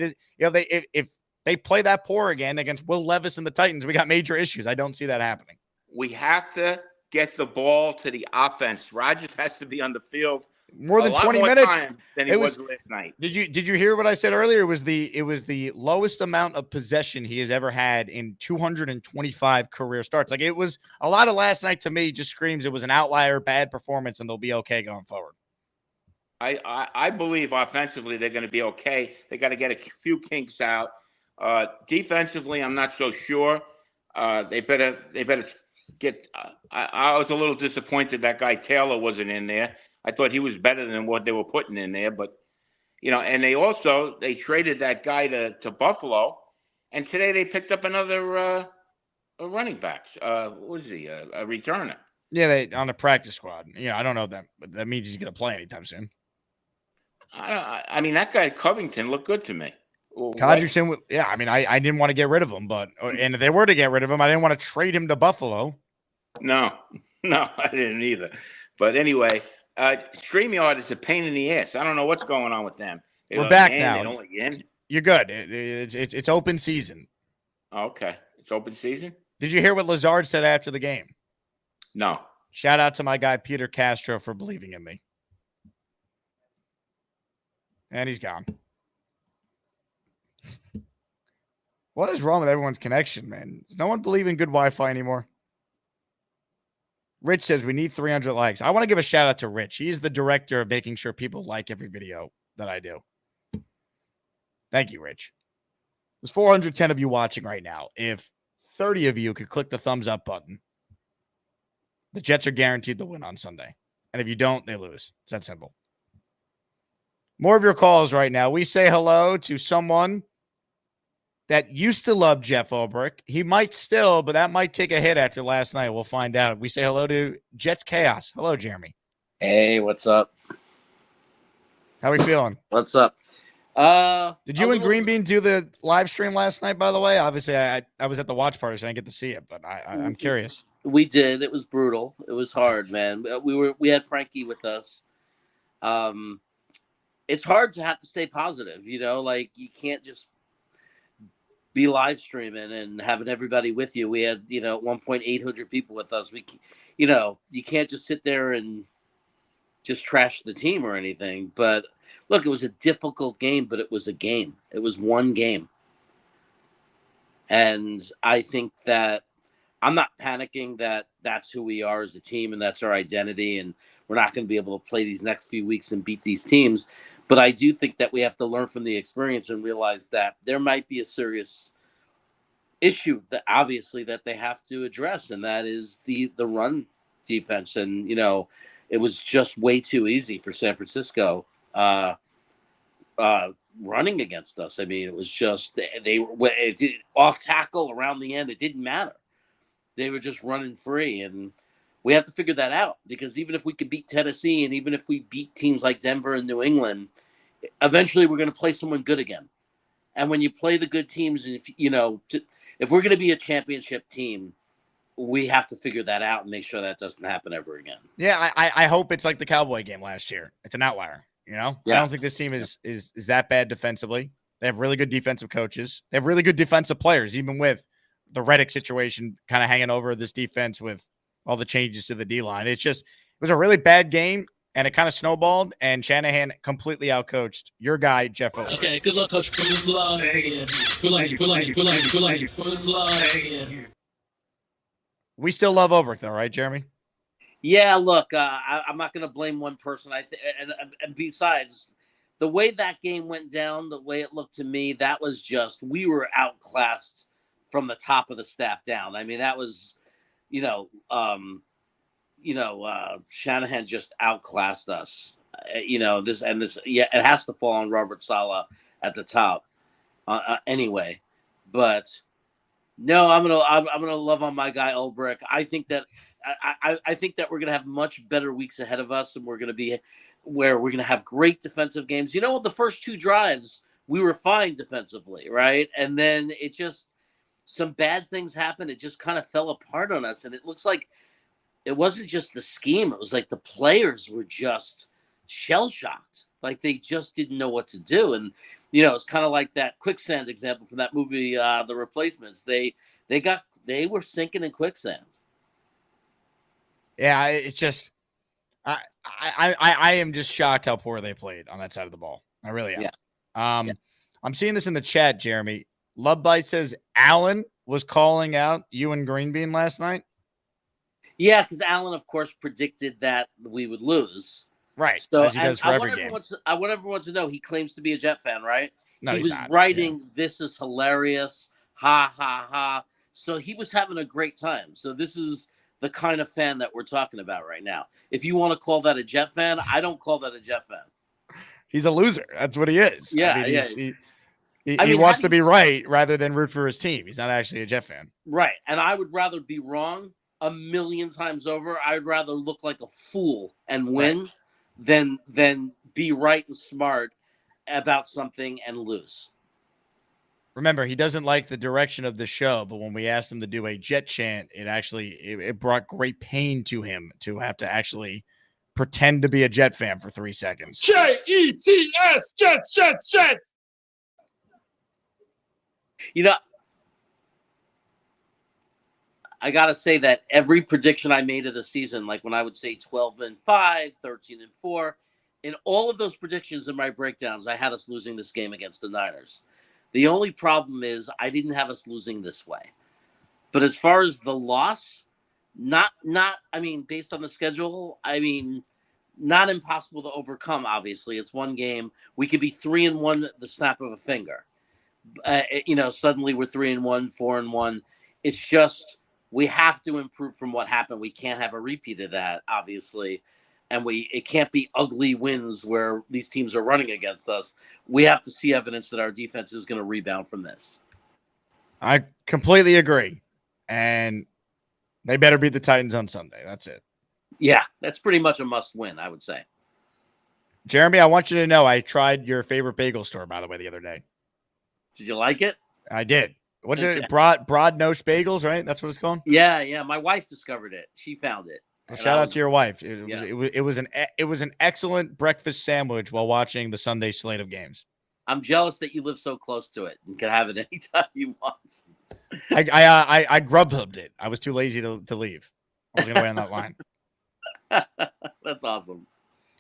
they play that poor again against Will Levis and the Titans, we got major issues. I don't see that happening.
We have to get the ball to the offense. Rodgers has to be on the field
more than 20 minutes
than he was last night.
Did you hear what I said earlier? It was the lowest amount of possession he has ever had in 225 career starts. Like it was a lot of last night to me just screams it was an outlier, bad performance, and they'll be okay going forward.
I believe offensively they're going to be okay. They got to get a few kinks out. Defensively, I'm not so sure. They better get. I was a little disappointed that guy Taylor wasn't in there. I thought he was better than what they were putting in there, but and they traded that guy to Buffalo, and today they picked up another running back. What was he? A returner.
Yeah, they on the practice squad. I don't know that, but that means he's going to play anytime soon.
I mean, that guy Covington looked good to me.
Codrington, I mean, I didn't want to get rid of him, and if they were to get rid of him, I didn't want to trade him to Buffalo.
No, I didn't either. But anyway, StreamYard is a pain in the ass. I don't know what's going on with them.
We're back
They
now.
don't let you in.
You're good. It's open season.
Okay, it's open season.
Did you hear what Lazard said after the game?
No.
Shout out to my guy Peter Castro for believing in me. And he's gone. What is wrong with everyone's connection, man? Does no one believe in good Wi-Fi anymore? Rich says we need 300 likes. I want to give a shout out to Rich. He's the director of making sure people like every video that I do. Thank you, Rich. There's 410 of you watching right now. If 30 of you could click the thumbs up button, the Jets are guaranteed to win on Sunday. And if you don't, they lose. It's that simple. More of your calls right now. We say hello to someone that used to love Jeff Ulbrich. He might still, but that might take a hit after last night. We'll find out. We say hello to Jets Chaos. Hello, Jeremy.
Hey, what's up?
How we feeling?
What's up?
Did you and Green Bean do the live stream last night, by the way? Obviously, I was at the watch party, so I didn't get to see it, but I'm curious.
We did. It was brutal. It was hard, man. We had Frankie with us. It's hard to have to stay positive, like you can't just be live streaming and having everybody with you. We had, at one point 800 people with us. You can't just sit there and just trash the team or anything. But look, it was a difficult game, but it was a game. It was one game. And I think that I'm not panicking that that's who we are as a team and that's our identity. And we're not going to be able to play these next few weeks and beat these teams. But I do think that we have to learn from the experience and realize that there might be a serious issue that obviously that they have to address. And that is the run defense. And, it was just way too easy for San Francisco running against us. I mean, it was just, it did, off tackle around the end. It didn't matter. They were just running free. And we have to figure that out because even if we could beat Tennessee and even if we beat teams like Denver and New England, eventually we're going to play someone good again. And when you play the good teams, and if we're going to be a championship team, we have to figure that out and make sure that doesn't happen ever again.
Yeah, I hope it's like the Cowboy game last year. It's an outlier, Yeah. I don't think this team is that bad defensively. They have really good defensive coaches. They have really good defensive players, even with the Reddick situation kind of hanging over this defense with all the changes to the D-line. It was a really bad game, and it kind of snowballed, and Shanahan completely outcoached your guy, Jeff Ulbrich.
Okay, good luck, Coach. Good luck. Good luck.
We still love Ulbrich, though, right, Jeremy?
Yeah, look, I'm not going to blame one person. And besides, the way that game went down, the way it looked to me, that was just we were outclassed from the top of the staff down. I mean, that was, Shanahan just outclassed us. It has to fall on Robert Saleh at the top, anyway. But no, I'm gonna love on my guy Ulbrich. I think that I think that we're gonna have much better weeks ahead of us, and we're gonna have great defensive games. The first two drives we were fine defensively, right? And then it just some bad things happened. It just kind of fell apart on us, and it looks like it wasn't just the scheme. It was like the players were just shell-shocked. Like they just didn't know what to do. And, it's kind of like that quicksand example from that movie, The Replacements. They were sinking in quicksand.
Yeah, it's just I am just shocked how poor they played on that side of the ball. I really am.
Yeah.
I'm seeing this in the chat, Jeremy. Love Bite says Allen was calling out you and Green Bean last night.
Yeah, because Allen, of course, predicted that we would lose.
Right.
So
as he does for every game.
I want everyone to know he claims to be a Jet fan, right?
No,
he
he's
was
not.
writing, "This is hilarious, ha ha ha." So he was having a great time. So this is the kind of fan that we're talking about right now. If you want to call that a Jet fan, I don't call that a Jet fan.
He's a loser. That's what he is.
Yeah,
He wants to be right rather than root for his team. He's not actually a Jet fan.
Right. And I would rather be wrong a million times over, I'd rather look like a fool and win than be right and smart about something and lose.
Remember, he doesn't like the direction of the show, but when we asked him to do a Jet chant, it brought great pain to him to have to actually pretend to be a Jet fan for 3 seconds.
Jets, Jets, Jets, Jets.
You know, I got to say that every prediction I made of the season, like when I would say 12-5, 13-4, in all of those predictions in my breakdowns, I had us losing this game against the Niners. The only problem is I didn't have us losing this way. But as far as the loss, based on the schedule, not impossible to overcome, obviously. It's one game. We could be 3-1 at the snap of a finger. Suddenly we're 3-1, 4-1. It's just we have to improve from what happened. We can't have a repeat of that, obviously. And it can't be ugly wins where these teams are running against us. We have to see evidence that our defense is going to rebound from this.
I completely agree. And they better beat the Titans on Sunday. That's it.
Yeah, that's pretty much a must win, I would say.
Jeremy, I want you to know I tried your favorite bagel store, by the way, the other day.
Did you like it?
I did. What's it? Broad Nose Bagels, right? That's what it's called?
Yeah. My wife discovered it. She found it.
Well, shout out to your wife. It was an excellent breakfast sandwich while watching the Sunday slate of games.
I'm jealous that you live so close to it and can have it anytime you want.
I Grubhubbed it. I was too lazy to leave. I was going to wait on that line.
That's awesome.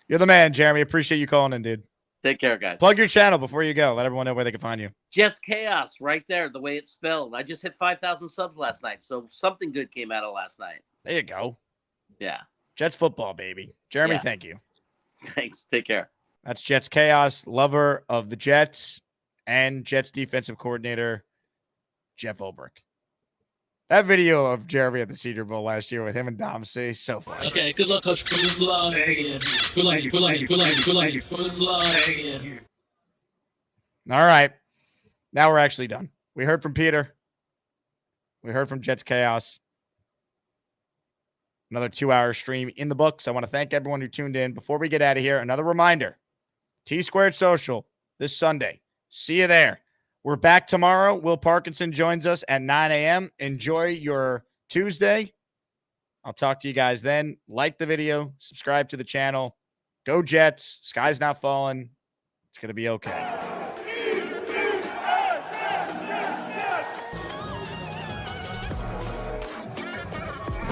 You're the man, Jeremy. Appreciate you calling in, dude.
Take care, guys.
Plug your channel before you go. Let everyone know where they can find you.
Jets Chaos, right there, the way it's spelled. I just hit 5,000 subs last night, so something good came out of last night.
There you go.
Yeah.
Jets football, baby. Jeremy, Thank you.
Thanks. Take care.
That's Jets Chaos, lover of the Jets, and Jets defensive coordinator, Jeff Ulbrich. That video of Jeremy at the Senior Bowl last year with him and Dom C, so fun.
Okay, good luck, Coach. Good luck. Good luck.
All right. Now we're actually done. We heard from Peter. We heard from Jets Chaos. Another 2-hour stream in the books. I want to thank everyone who tuned in. Before we get out of here, another reminder. T-Squared Social this Sunday. See you there. We're back tomorrow. Will Parkinson joins us at 9 a.m. Enjoy your Tuesday. I'll talk to you guys then. Like the video. Subscribe to the channel. Go Jets. Sky's not falling. It's going to be okay.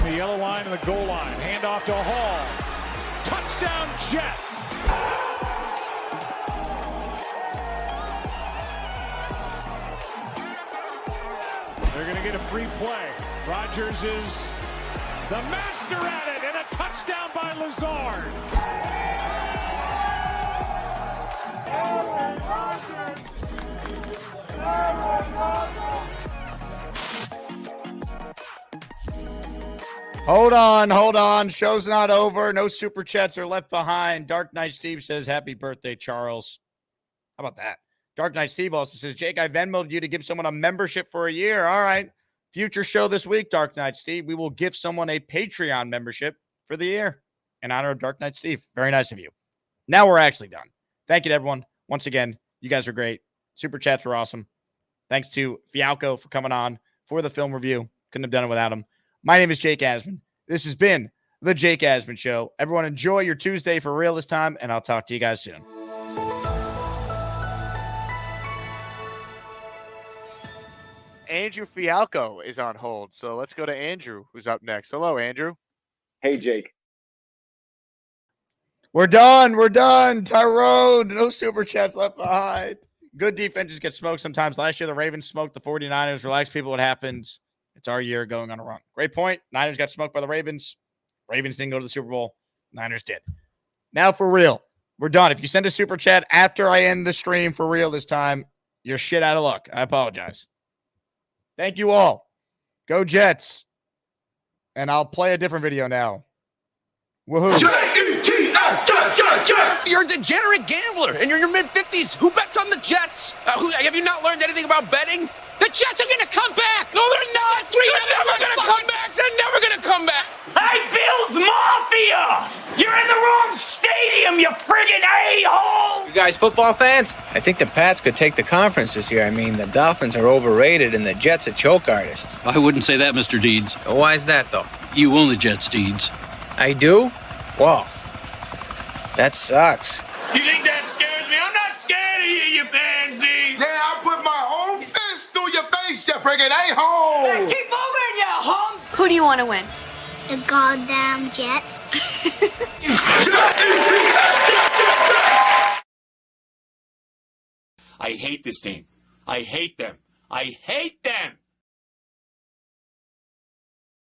The yellow line and the goal line. Handoff to Hall. Touchdown Jets. They're going to get a free play. Rodgers is the master at it, and a touchdown by Lazard.
Hold on. Show's not over. No super chats are left behind. Dark Knight Steve says, happy birthday, Charles. How about that? Dark Knight Steve also says, Jake, I Venmoed you to give someone a membership for a year. All right. Future show this week, Dark Knight Steve. We will give someone a Patreon membership for the year in honor of Dark Knight Steve. Very nice of you. Now we're actually done. Thank you to everyone. Once again, you guys are great. Super chats were awesome. Thanks to Fialkow for coming on for the film review. Couldn't have done it without him. My name is Jake Asman. This has been the Jake Asman Show. Everyone enjoy your Tuesday for real this time, and I'll talk to you guys soon. Andrew Fialkow is on hold, so let's go to Andrew, who's up next. Hello, Andrew.
Hey, Jake.
We're done. Tyrone, no super chats left behind. Good defenses get smoked sometimes. Last year, the Ravens smoked the 49ers. Relax, people, it happens. It's our year going on a run. Great point. Niners got smoked by the Ravens. Ravens didn't go to the Super Bowl. Niners did. Now for real. We're done. If you send a super chat after I end the stream for real this time, you're shit out of luck. I apologize. Thank you all. Go Jets. And I'll play a different video now. Woohoo.
Jets. You're a degenerate gambler, and you're in your mid-50s. Who bets on the Jets? Have you not learned anything about betting? The Jets are going to come back. No, they're not. They're never going to come back. They're never going to come
him, you friggin' a-hole!
You guys football fans? I think the Pats could take the conference this year. I mean, the Dolphins are overrated and the Jets are choke artists.
I wouldn't say that, Mr. Deeds.
Why is that, though?
You own the Jets, Deeds.
I do? Whoa. That sucks.
You think that scares me? I'm not scared of you, you pansy!
Yeah, I'll put my own fist through your face, you friggin' a-hole!
Hey, keep moving, you hump!
Who do you want to win?
The goddamn Jets.
I hate this team. I hate them. I hate them.